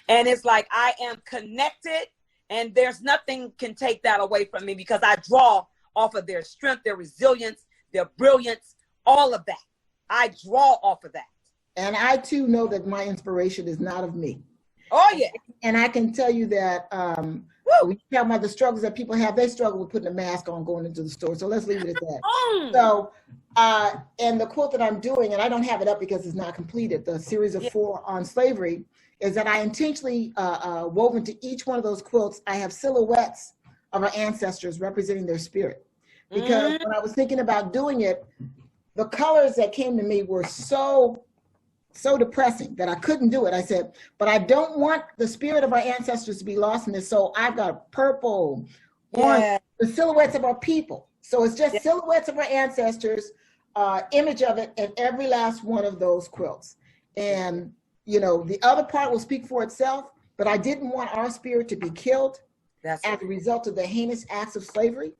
And it's like, I am connected, and there's nothing can take that away from me, because I draw off of their strength, their resilience, their brilliance, all of that. I draw off of that. And I too know that my inspiration is not of me. Oh yeah. And I can tell you that when you talk about the struggles that people have, they struggle with putting a mask on going into the store. So let's leave it at that. So, and the quote that I'm doing, and I don't have it up because it's not completed, the series of 4 on slavery, is that I intentionally wove into each one of those quotes, I have silhouettes of our ancestors representing their spirit. Because when I was thinking about doing it, the colors that came to me were so depressing that I couldn't do it. I said, but I don't want the spirit of our ancestors to be lost in this. So I've got purple, orange, the silhouettes of our people. So it's just silhouettes of our ancestors, image of it in every last one of those quilts. And, the other part will speak for itself, but I didn't want our spirit to be killed as a result of the heinous acts of slavery.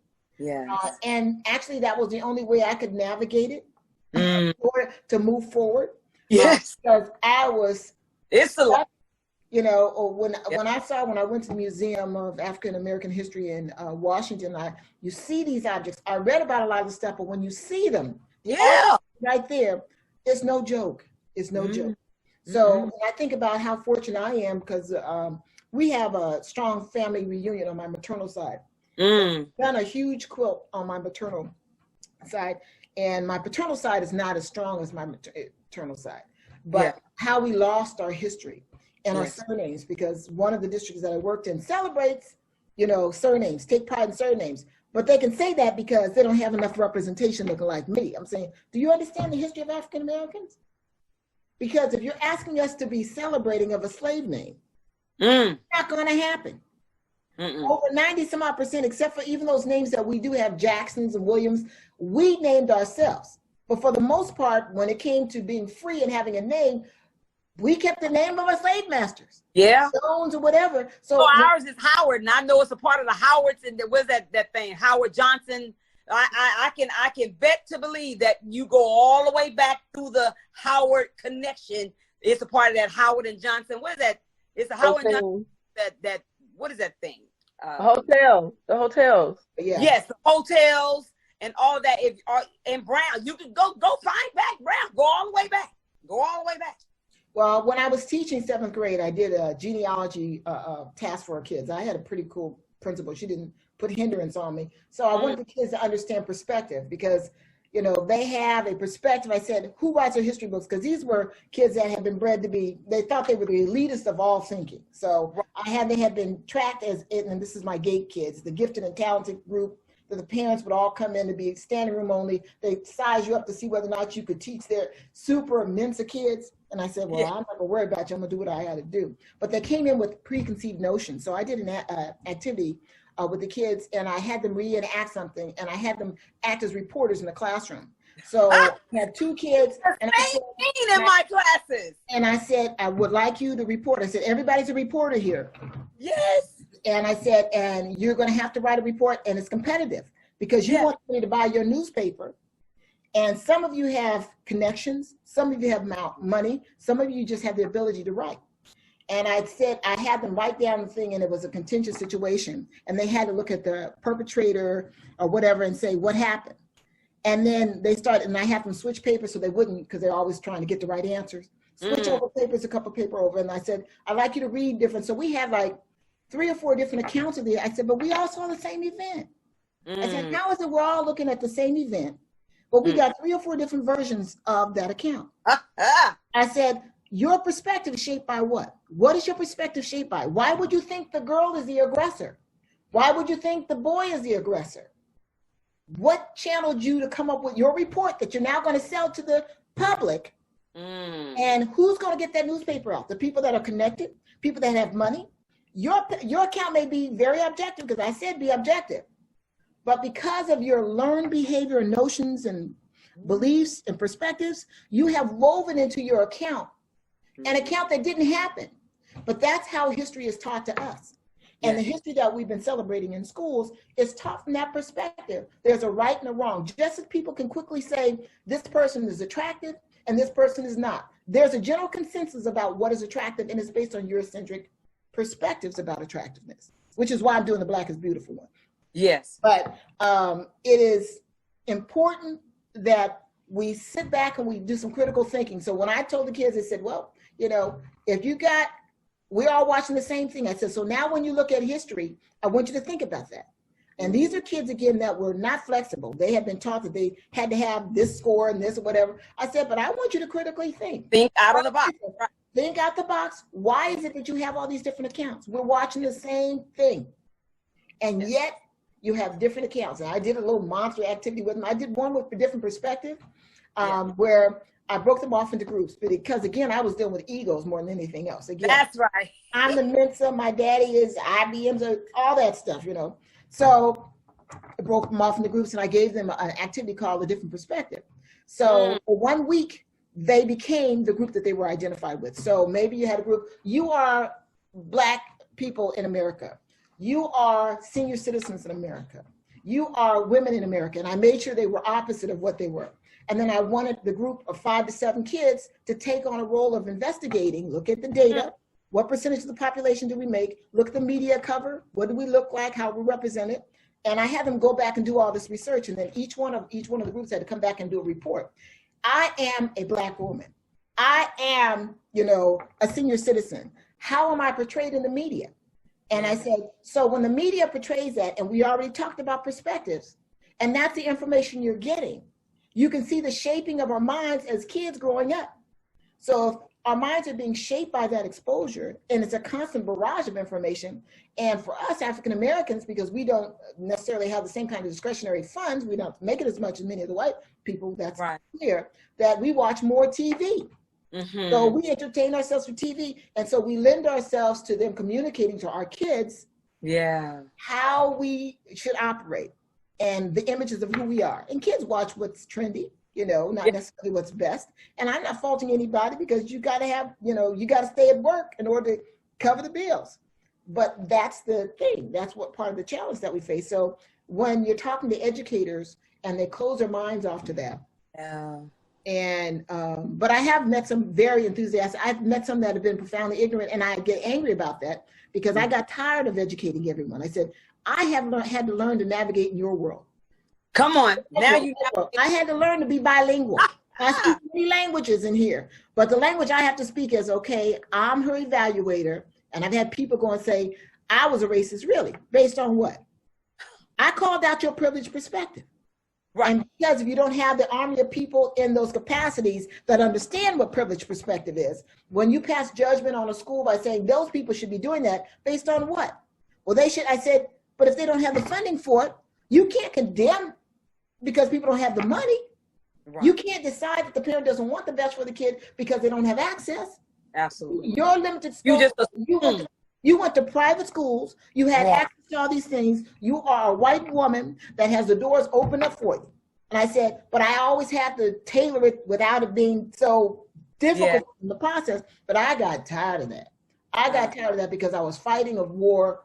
And actually that was the only way I could navigate it in order to move forward. Yes, because I was. It's a lot. When I went to the Museum of African American History in Washington, you see these objects. I read about a lot of the stuff, but when you see them, right there, it's no joke. It's no joke. So when I think about how fortunate I am, because we have a strong family reunion on my maternal side. I've done a huge quilt on my maternal side, and my paternal side is not as strong as my maternal side, but how we lost our history and our surnames, because one of the districts that I worked in celebrates, surnames, take pride in surnames, but they can say that because they don't have enough representation looking like me. I'm saying, do you understand the history of African Americans? Because if you're asking us to be celebrating of a slave name, it's not going to happen. Over 90% except for even those names that we do have, Jacksons and Williams, we named ourselves. But for the most part, when it came to being free and having a name, we kept the name of our slave masters. Yeah. Jones or whatever. So ours is Howard, and I know it's a part of the Howards, and there was that thing, Howard Johnson. I can bet to believe that you go all the way back through the Howard connection. It's a part of that Howard and Johnson. What is that? It's a Howard Johnson. That what is that thing? The hotels. Yeah. Yes, the hotels and all that. And Brown, you can go find back Brown. Go all the way back. Well, when I was teaching 7th grade, I did a genealogy task for our kids. I had a pretty cool principal. She didn't put hindrance on me. So I wanted the kids to understand perspective, because they have a perspective. I said, who writes their history books? Because these were kids that had been bred to be, they thought they were the elitist of all thinking. So they had been tracked as, and this is my GATE kids, the gifted and talented group, that the parents would all come in to be standing room only. They size you up to see whether or not you could teach their super Mensa kids. And I said, well, I'm not gonna worry about you. I'm gonna do what I had to do. But they came in with preconceived notions. So I did an activity with the kids, and I had them reenact something, and I had them act as reporters in the classroom. So I had 2 kids, and in my classes. And I said, I would like you to report. I said, everybody's a reporter here. Yes. And I said, and you're going to have to write a report, and it's competitive, because you want somebody to buy your newspaper. And some of you have connections, some of you have money, some of you just have the ability to write. And I said, I had them write down the thing, and it was a contentious situation. And they had to look at the perpetrator or whatever and say, what happened? And then they started, and I had them switch papers so they wouldn't, because they're always trying to get the right answers. Switch over papers, a couple paper over. And I said, I'd like you to read different. So we had like 3 or 4 different accounts of it. I said, but we all saw the same event. I said, how is it we're all looking at the same event, but we got 3 or 4 different versions of that account? I said, your perspective is shaped by what? What is your perspective shaped by? Why would you think the girl is the aggressor? Why would you think the boy is the aggressor? What channeled you to come up with your report that you're now going to sell to the public? And who's going to get that newspaper out? The people that are connected, people that have money. Your account may be very objective, because I said be objective. But because of your learned behavior and notions and beliefs and perspectives, you have woven into your account an account that didn't happen. But that's how history is taught to us. And the history that we've been celebrating in schools is taught from that perspective. There's a right and a wrong. Just as people can quickly say, this person is attractive and this person is not. There's a general consensus about what is attractive, and it's based on Eurocentric perspectives about attractiveness, which is why I'm doing the Black is Beautiful one. Yes. But it is important that we sit back and we do some critical thinking. So when I told the kids, I said, well, you know, if you got, we're all watching the same thing. I said, so now when you look at history, I want you to think about that. And these are kids, again, that were not flexible. They had been taught that they had to have this score and this or whatever. I said, but I want you to critically think. Think out of the box. Think out the box. Why is it that you have all these different accounts? We're watching the same thing. And yet you have different accounts. And I did a little monster activity with them. I did one with a different perspective, where I broke them off into groups, because again, I was dealing with egos more than anything else. Again, that's right. I'm the Mensa, my daddy is IBM's, all that stuff, you know. So I broke them off into groups, and I gave them an activity called A Different Perspective. So for 1 week, they became the group that they were identified with. So maybe you had a group, you are Black people in America. You are senior citizens in America. You are women in America. And I made sure they were opposite of what they were. And then I wanted the group of 5 to 7 kids to take on a role of investigating, look at the data, what percentage of the population do we make, look at the media cover, what do we look like, how we represent it. And I had them go back and do all this research. And then each one of the groups had to come back and do a report. I am a Black woman. I am, you know, a senior citizen. How am I portrayed in the media? And I said, so when the media portrays that, and we already talked about perspectives, and that's the information you're getting, you can see the shaping of our minds as kids growing up. So if our minds are being shaped by that exposure, and it's a constant barrage of information, and for us African Americans, because we don't necessarily have the same kind of discretionary funds, we don't make it as much as many of the white people, that's clear, that we watch more TV. So we entertain ourselves with TV, and so we lend ourselves to them communicating to our kids how we should operate and the images of who we are. And kids watch what's trendy, you know, not necessarily what's best. And I'm not faulting anybody, because you got to have, you know, you got to stay at work in order to cover the bills. But that's the thing. That's what part of the challenge that we face. So when you're talking to educators and they close their minds off to that. And, but I have met some very enthusiastic, I've met some that have been profoundly ignorant, and I get angry about that, because I got tired of educating everyone. I said, I have had to learn to navigate in your world. Come on, now you know. I had to learn to be bilingual. I speak many languages in here, but the language I have to speak is, okay, I'm her evaluator, and I've had people go and say, I was a racist, really? Based on what? I called out your privileged perspective. And because if you don't have the army of people in those capacities that understand what privileged perspective is, when you pass judgment on a school by saying those people should be doing that, based on what? Well, they should, I said, but if they don't have the funding for it, you can't condemn because people don't have the money. You can't decide that the parent doesn't want the best for the kid because they don't have access. Absolutely. You're limited scope. You went to private schools. You had access to all these things. You are a white woman that has the doors open up for you. And I said, but I always have to tailor it without it being so difficult in the process. But I got tired of that. I got tired of that because I was fighting a war,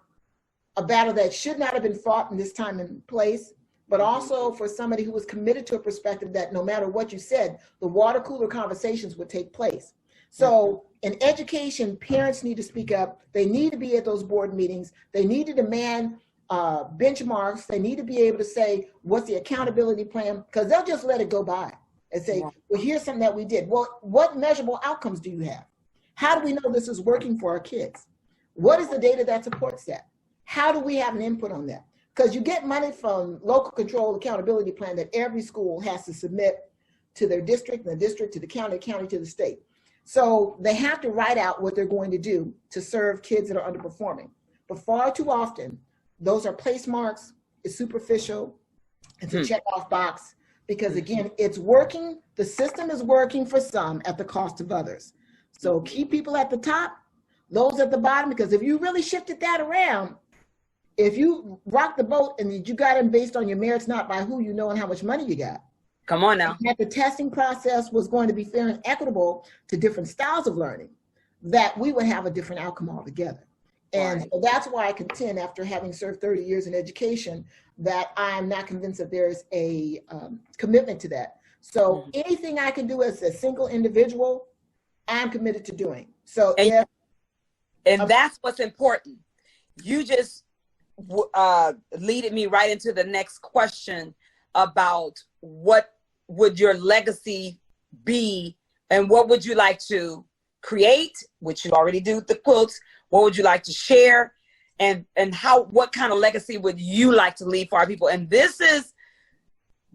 a battle that should not have been fought in this time and place, but also for somebody who was committed to a perspective that no matter what you said, the water cooler conversations would take place. So in education, parents need to speak up. They need to be at those board meetings. They need to demand benchmarks. They need to be able to say, what's the accountability plan? Because they'll just let it go by and say, well, here's something that we did. Well, what measurable outcomes do you have? How do we know this is working for our kids? What is the data that supports that? How do we have an input on that? Because you get money from local control accountability plan that every school has to submit to their district, and the district to the county to the state. So they have to write out what they're going to do to serve kids that are underperforming. But far too often, those are place marks, it's superficial, it's a check off box, because again, it's working, the system is working for some at the cost of others. So keep people at the top, those at the bottom, because if you really shifted that around, if you rock the boat and you got them based on your merits, not by who you know and how much money you got. Come on now. That the testing process was going to be fair and equitable to different styles of learning, that we would have a different outcome altogether. And so that's why I contend, after having served 30 years in education, that I'm not convinced that there's a commitment to that. So anything I can do as a single individual, I'm committed to doing. So and that's what's important. You just leaded me right into the next question about what would your legacy be, and what would you like to create, which you already do with the quotes. What would you like to share, and what kind of legacy would you like to leave for our people? And this is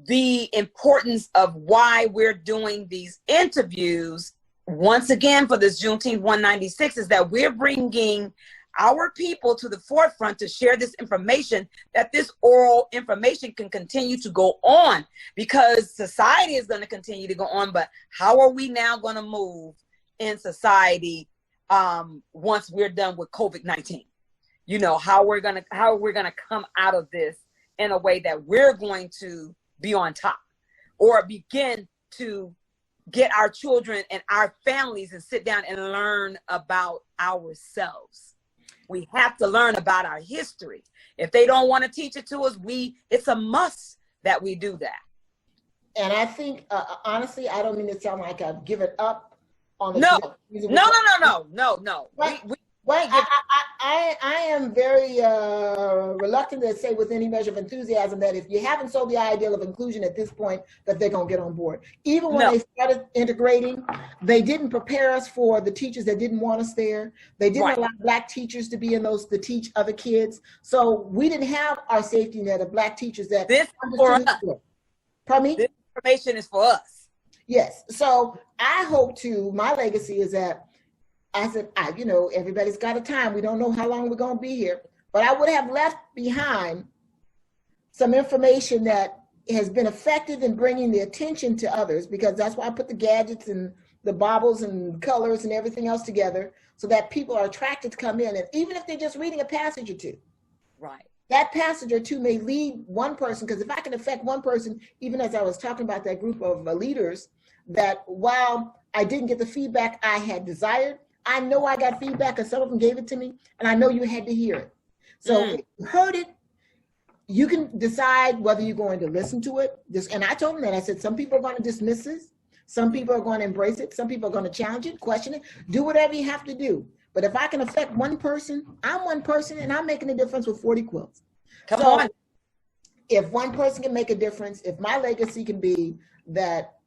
the importance of why we're doing these interviews once again for this Juneteenth 196, is that we're bringing our people to the forefront to share this information, that this oral information can continue to go on, because society is going to continue to go on. But how are we now going to move in society once we're done with COVID-19? You know, how we're gonna come out of this in a way that we're going to be on top, or begin to get our children and our families and sit down and learn about ourselves. We have to learn about our history. If they don't want to teach it to us, it's a must that we do that. And I think, honestly, I don't mean to sound like I've given up on the No. But I am very reluctant to say with any measure of enthusiasm that if you haven't sold the ideal of inclusion at this point, that they're going to get on board. Even when they started integrating, they didn't prepare us for the teachers that didn't want us there. They didn't allow Black teachers to be in those to teach other kids. So we didn't have our safety net of Black teachers that understood it. Pardon me? This information is for us. Yes. So I hope my legacy is that I said, everybody's got a time. We don't know how long we're going to be here. But I would have left behind some information that has been effective in bringing the attention to others, because that's why I put the gadgets and the baubles and colors and everything else together, so that people are attracted to come in. And even if they're just reading a passage or two, that passage or two may lead one person, because if I can affect one person, even as I was talking about that group of leaders, that while I didn't get the feedback I had desired, I know I got feedback, and some of them gave it to me, and I know you had to hear it. So if you heard it, you can decide whether you're going to listen to it. And I told them that. I said, some people are going to dismiss this. Some people are going to embrace it. Some people are going to challenge it, question it, do whatever you have to do. But if I can affect one person, I'm one person, and I'm making a difference with 40 quilts. Come on. If one person can make a difference, if my legacy can be that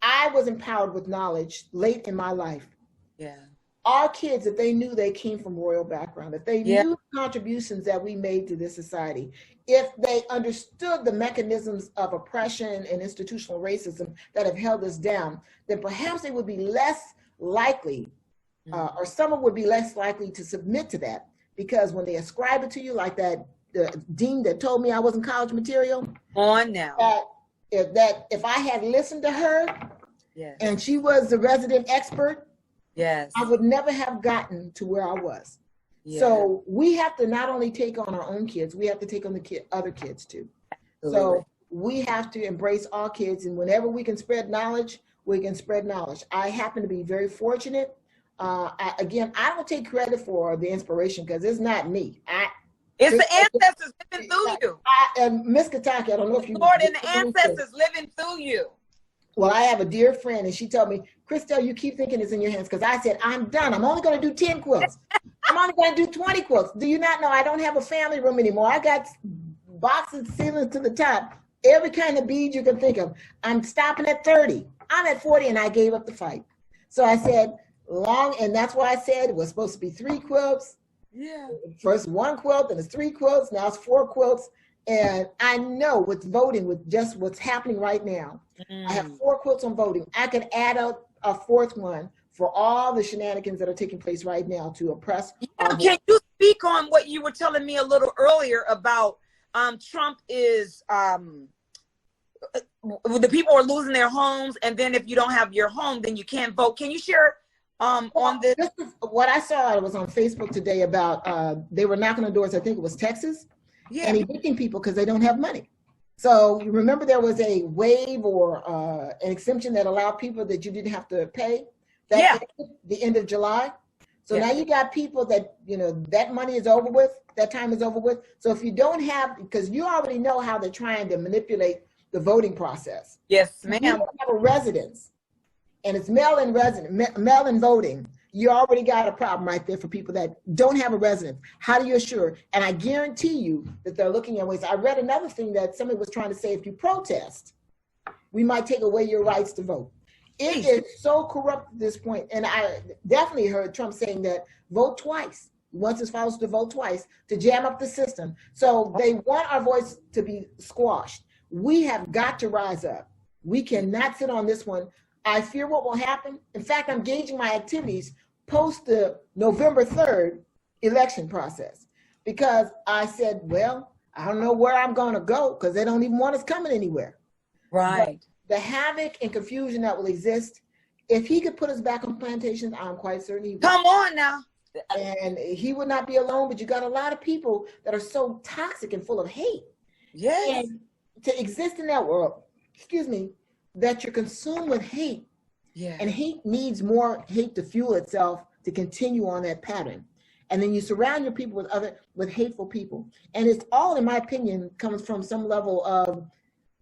I was empowered with knowledge late in my life. Yeah. Our kids, if they knew they came from royal background, if they knew contributions that we made to this society, if they understood the mechanisms of oppression and institutional racism that have held us down, then perhaps they would be less likely, or someone would be less likely to submit to that. Because when they ascribe it to you, like that dean that told me I wasn't college material. On now. If I had listened to her, and she was the resident expert, I would never have gotten to where I was. So we have to not only take on our own kids, we have to take on the other kids too. Absolutely. So we have to embrace all kids, and whenever we can spread knowledge, we can spread knowledge. I happen to be very fortunate. I don't take credit for the inspiration, because it's not me. It's the ancestors living through you. And Miss Kataki, I don't know if you... Lord, and the ancestors living through you. Well, I have a dear friend, and she told me, Khristel, you keep thinking it's in your hands, because I said, I'm done. I'm only going to do 10 quilts. I'm only going to do 20 quilts. Do you not know I don't have a family room anymore? I got boxes ceilings to the top, every kind of bead you can think of. I'm stopping at 30. I'm at 40, and I gave up the fight. So I said, and that's why I said it was supposed to be 3 quilts. Yeah. First 1 quilt, then it's 3 quilts, now it's 4 quilts. And I know with voting, with just what's happening right now, I have 4 quilts on voting. I could add a 4th one for all the shenanigans that are taking place right now to oppress. Can you speak on what you were telling me a little earlier about Trump is, the people are losing their homes, and then if you don't have your home, then you can't vote. Can you share on this? This is what I saw. It was on Facebook today about they were knocking on doors. I think it was Texas, and evicting people because they don't have money. So you remember there was a waive or an exemption that allowed people that you didn't have to pay. That the end of July. So now you got people that, that money is over with, that time is over with. So if you don't have, because you already know how they're trying to manipulate the voting process. Yes, ma'am. ma'am. If you don't have a residence and it's mail-in voting, you already got a problem right there for people that don't have a residence. How do you assure? And I guarantee you that they're looking at ways. I read another thing that somebody was trying to say, if you protest, we might take away your rights to vote. It is so corrupt at this point. And I definitely heard Trump saying that vote twice. He wants his followers to vote twice to jam up the system. So they want our voice to be squashed. We have got to rise up. We cannot sit on this one. I fear what will happen. In fact, I'm gauging my activities post the November 3rd election process, because I said, well, I don't know where I'm going to go because they don't even want us coming anywhere. Right. But the havoc and confusion that will exist, if he could put us back on plantations, I'm quite certain he would. Come on now. And he would not be alone, but you got a lot of people that are so toxic and full of hate. Yes. And to exist in that world, that you're consumed with hate. Yeah. And hate needs more hate to fuel itself to continue on that pattern. And then you surround your people with hateful people. And it's all, in my opinion, comes from some level of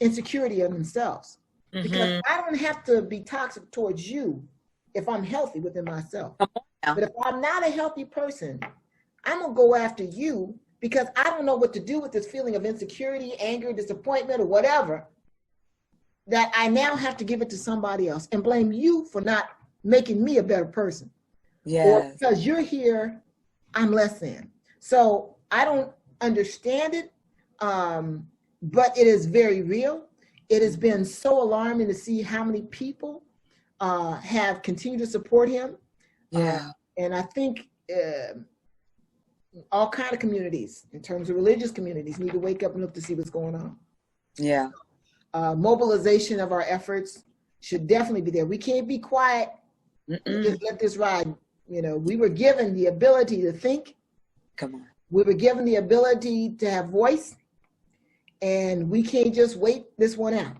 insecurity of themselves. Because I don't have to be toxic towards you if I'm healthy within myself. But if I'm not a healthy person, I'm going to go after you because I don't know what to do with this feeling of insecurity, anger, disappointment, or whatever, that I now have to give it to somebody else and blame you for not making me a better person. Yes. Or because you're here, I'm less than. So I don't understand it, but it is very real. It has been so alarming to see how many people have continued to support him. Yeah. And I think all kind of communities, in terms of religious communities, need to wake up and look to see what's going on. Yeah. Mobilization of our efforts should definitely be there. We can't be quiet. Just let this ride. We were given the ability to think. Come on. We were given the ability to have voice. And we can't just wait this one out,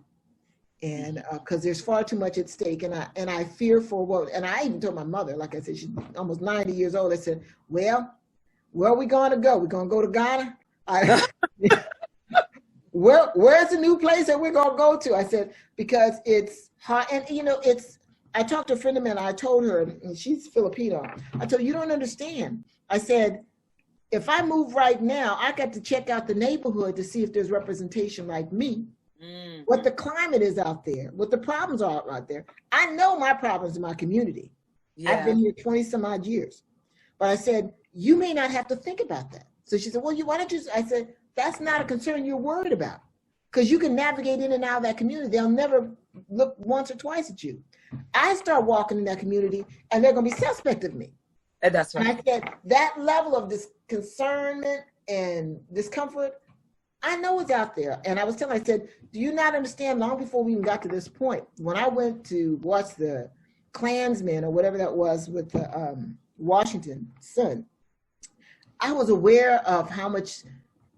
and because there's far too much at stake, and I fear for what. And I even told my mother, like I said, she's almost 90 years old. I said, "Well, where are we going to go? We're going to go to Ghana? Where's the new place that we're going to go to?" I said, because it's hard, and it's. I talked to a friend of mine. I told her, and she's Filipino. I told her, you don't understand. I said, if I move right now, I got to check out the neighborhood to see if there's representation like me, what the climate is out there, what the problems are out there. I know my problems in my community. Yeah. I've been here 20 some odd years. But I said, you may not have to think about that. So she said, well, why don't you? I said, that's not a concern you're worried about, because you can navigate in and out of that community. They'll never look once or twice at you. I start walking in that community and they're going to be suspect of me. And that's right. And I said, that level of disconcernment and discomfort, I know it's out there. And I was telling, I said, do you not understand, long before we even got to this point, when I went to watch the Klansmen or whatever that was with the Washington Sun, I was aware of how much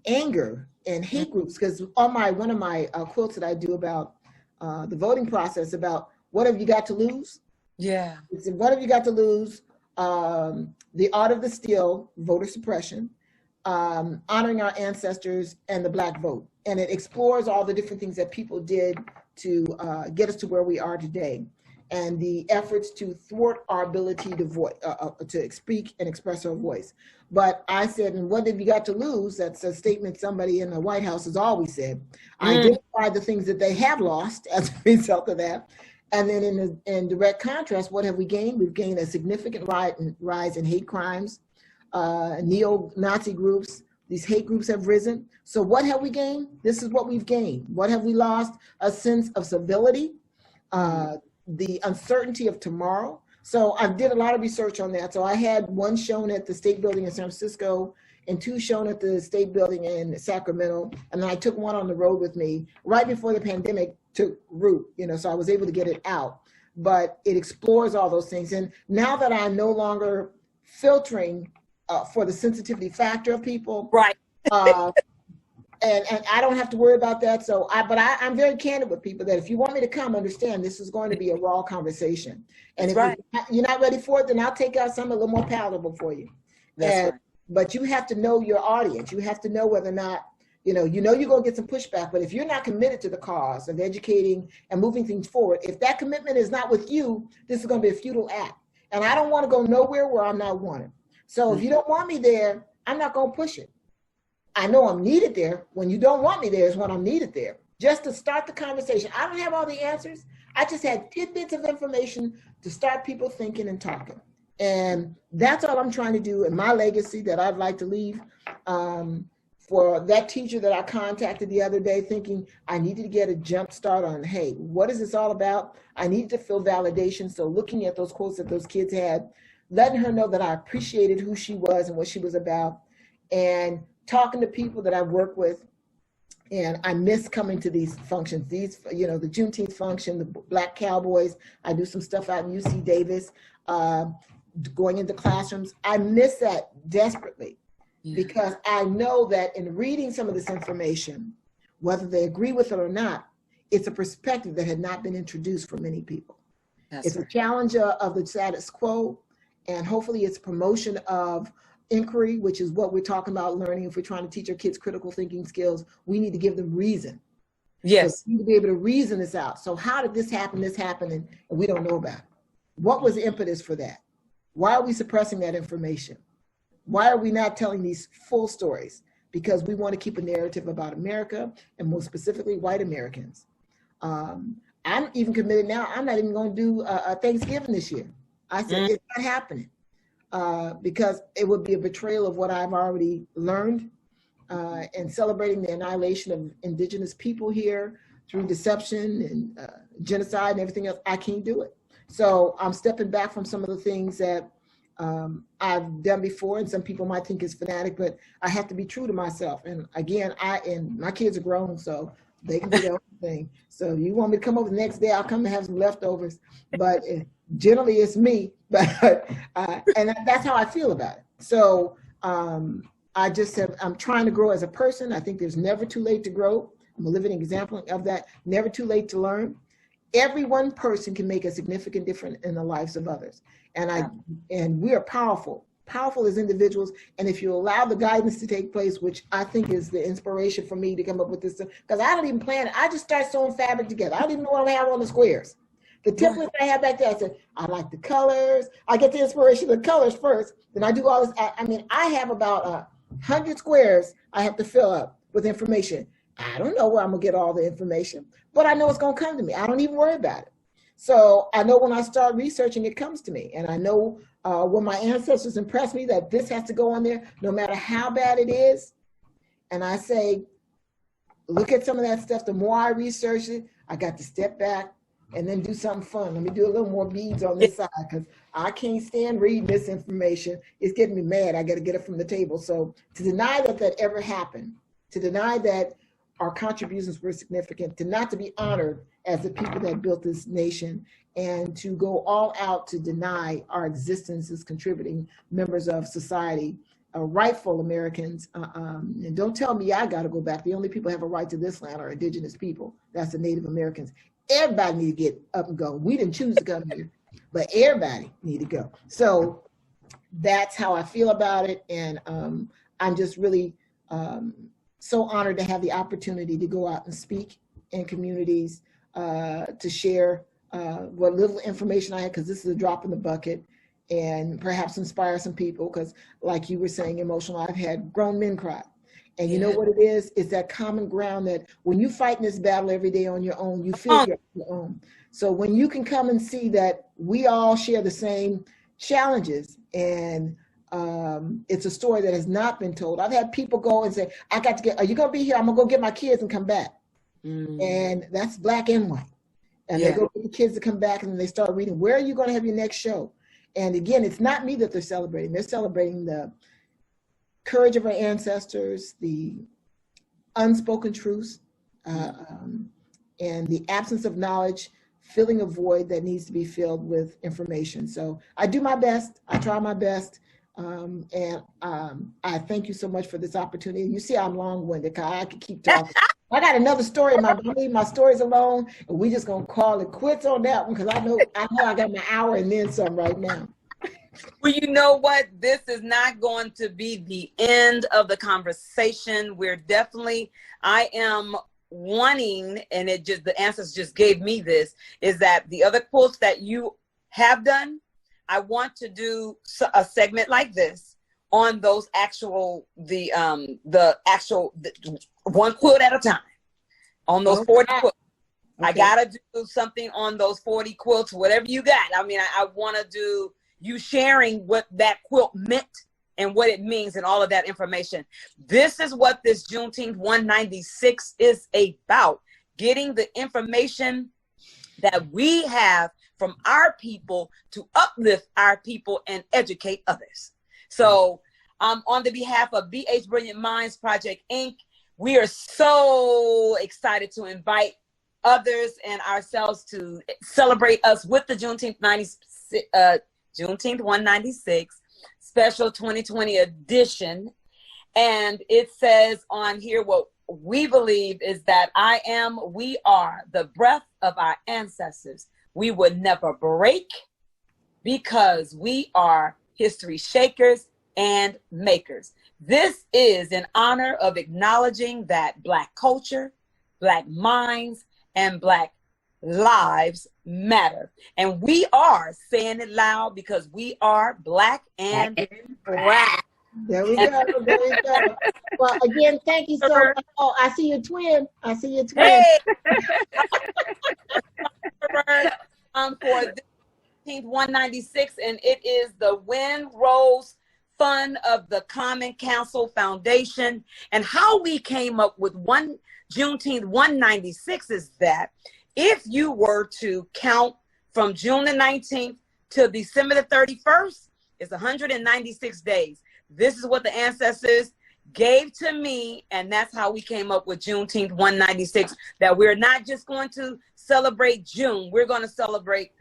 anger and hate groups, because on one of my quilts that I do about the voting process, about what have you got to lose? Yeah. It's what have you got to lose? The art of the steal, voter suppression, honoring our ancestors, and the Black vote. And it explores all the different things that people did to get us to where we are today. and the efforts to thwart our ability to speak and express our voice. But I said, and what have you got to lose? That's a statement somebody in the White House has always said. Identify the things that they have lost as a result of that. And then in direct contrast, what have we gained? We've gained a significant rise in hate crimes, neo-Nazi groups. These hate groups have risen. So what have we gained? This is what we've gained. What have we lost? A sense of civility, the uncertainty of tomorrow. So I did a lot of research on that. So I had one shown at the State Building in San Francisco and two shown at the State Building in Sacramento. And then I took one on the road with me right before the pandemic took root, so I was able to get it out. But it explores all those things. And now that I'm no longer filtering for the sensitivity factor of people, right. And I don't have to worry about that. So I'm very candid with people that if you want me to come, understand this is going to be a raw conversation. And if you're not ready for it, then I'll take out something a little more palatable for you. That's right. But you have to know your audience. You have to know whether or not, you're going to get some pushback. But if you're not committed to the cause of educating and moving things forward, if that commitment is not with you, this is going to be a futile act. And I don't want to go nowhere where I'm not wanted. So if you don't want me there, I'm not going to push it. I know I'm needed there. When you don't want me there is when I'm needed there. Just to start the conversation. I don't have all the answers. I just had tidbits of information to start people thinking and talking. And that's all I'm trying to do in my legacy that I'd like to leave. For that teacher that I contacted the other day thinking I needed to get a jump start on, hey, what is this all about? I needed to feel validation. So looking at those quotes that those kids had, letting her know that I appreciated who she was and what she was about, and talking to people that I work with. And I miss coming to these functions, the Juneteenth function, the Black Cowboys. I do some stuff out in UC Davis, going into classrooms. I miss that desperately because I know that in reading some of this information, whether they agree with it or not, it's a perspective that had not been introduced for many people. It's a challenge of the status quo, and hopefully it's promotion of inquiry, which is what we're talking about learning. If we're trying to teach our kids critical thinking skills, we need to give them reason. Yes. So we need to be able to reason this out. So how did this happen, and we don't know about it? What was the impetus for that? Why are we suppressing that information? Why are we not telling these full stories? Because we want to keep a narrative about America, and more specifically, white Americans. I'm even committed now. I'm not even going to do a Thanksgiving this year. I said, it's not happening. Because it would be a betrayal of what I've already learned, and celebrating the annihilation of indigenous people here through deception and genocide and everything else. I can't do it. So I'm stepping back from some of the things that I've done before, and some people might think it's fanatic, but I have to be true to myself. And again, my kids are grown, so they can do their own thing. So if you want me to come over the next day, I'll come and have some leftovers. But generally it's me, but and that's how I feel about it. So I'm trying to grow as a person. I think there's never too late to grow. I'm a living example of that. Never too late to learn. Every one person can make a significant difference in the lives of others. And we are powerful as individuals. And if you allow the guidance to take place, which I think is the inspiration for me to come up with this, because I don't even plan it. I just start sewing fabric together. I don't even know what I have on the squares. The templates I have back there, I said, I like the colors. I get the inspiration of the colors first. Then I do all this. I have about 100 squares I have to fill up with information. I don't know where I'm going to get all the information, but I know it's going to come to me. I don't even worry about it. So I know when I start researching, it comes to me. And I know when my ancestors impressed me that this has to go on there, no matter how bad it is. And I say, look at some of that stuff. The more I research it, I got to step back and then do something fun. Let me do a little more beads on this side, because I can't stand reading this information. It's getting me mad. I got to get it from the table. So to deny that ever happened, to deny that our contributions were significant, to not to be honored as the people that built this nation, and to go all out to deny our existence as contributing members of society, rightful Americans. And don't tell me I got to go back. The only people who have a right to this land are indigenous people. That's the Native Americans. Everybody need to get up and go. We didn't choose to come here, but everybody need to go. So that's how I feel about it. And I'm just really so honored to have the opportunity to go out and speak in communities, to share what little information I had, because this is a drop in the bucket, and perhaps inspire some people, because like you were saying, emotional, I've had grown men cry. And you know what it is? It's that common ground that when you fight in this battle every day on your own, you feel you're on your own. So when you can come and see that we all share the same challenges, and it's a story that has not been told. I've had people go and say, I got to get, are you going to be here? I'm going to go get my kids and come back. And that's black and white. And they go get the kids to come back, and then they start reading, where are you going to have your next show? And again, it's not me that they're celebrating. They're celebrating the courage of our ancestors, the unspoken truths, and the absence of knowledge, filling a void that needs to be filled with information. So I do my best. I try my best. And I thank you so much for this opportunity. You see, I'm long-winded, because I could keep talking. I got another story in my leave my stories alone, and we just gonna call it quits on that one, because I know I got my hour and then some right now. Well, you know what? This is not going to be the end of the conversation. We're definitely, I am wanting, and it just, the answers just gave me this, is that the other quotes that you have done, I want to do a segment like this on those actual, the one quilt at a time, on those 40 quilts. Okay. I gotta do something on those 40 quilts, whatever you got. I mean, I want to do you sharing what that quilt meant and what it means and all of that information. This is what this Juneteenth 196 is about, getting the information that we have from our people to uplift our people and educate others. So on the behalf of B.H. Brilliant Minds Project, Inc., we are so excited to invite others and ourselves to celebrate us with the Juneteenth 196 special 2020 edition. And it says on here, what we believe is that we are the breath of our ancestors. We would never break, because we are history shakers and makers. This is in honor of acknowledging that Black culture, Black minds, and Black lives matter. And we are saying it loud, because we are Black and Black. There we go. There we go. Well, again, thank you so much. Oh, I see your twin. I see your twin. Hey. For this 196, and it is the Win Rose Fund of the Common Council Foundation. And how we came up with Juneteenth 196 is that if you were to count from June the 19th to December the 31st, it's 196 days. This is what the ancestors gave to me, and that's how we came up with Juneteenth 196, that we're not just going to celebrate June, we're going to celebrate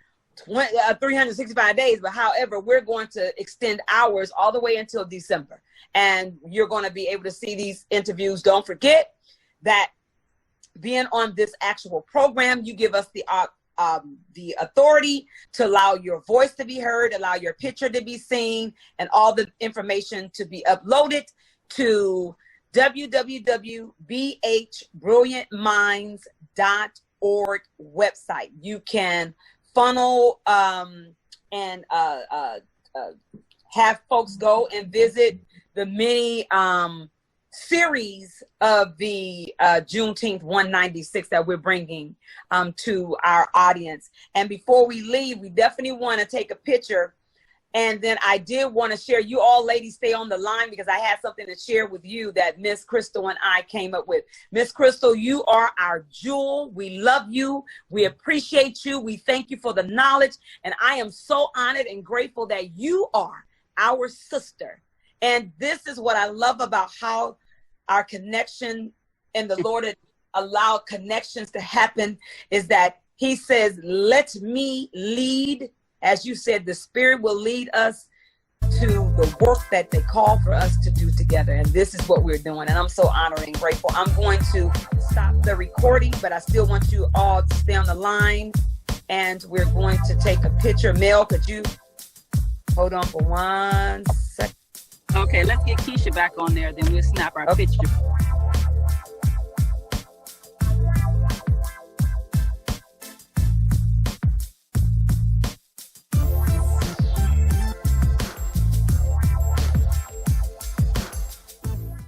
365 days, but however, we're going to extend hours all the way until December. And you're going to be able to see these interviews. Don't forget that being on this actual program, you give us the authority to allow your voice to be heard, allow your picture to be seen, and all the information to be uploaded to www.bhbrilliantminds.org website. You can funnel and have folks go and visit the many series of the Juneteenth 196 that we're bringing to our audience. And before we leave, we definitely want to take a picture. And then I did want to share, you all ladies stay on the line, because I had something to share with you that Miss Khristel and I came up with. Miss Khristel, you are our jewel. We love you. We appreciate you. We thank you for the knowledge. And I am so honored and grateful that you are our sister. And this is what I love about how our connection and the Lord allow connections to happen, is that he says, let me lead. As you said, the Spirit will lead us to the work that they call for us to do together. And this is what we're doing. And I'm so honored and grateful. I'm going to stop the recording, but I still want you all to stay on the line. And we're going to take a picture. Mel, could you hold on for 1 second? Okay, let's get Keisha back on there. Then we'll snap our picture.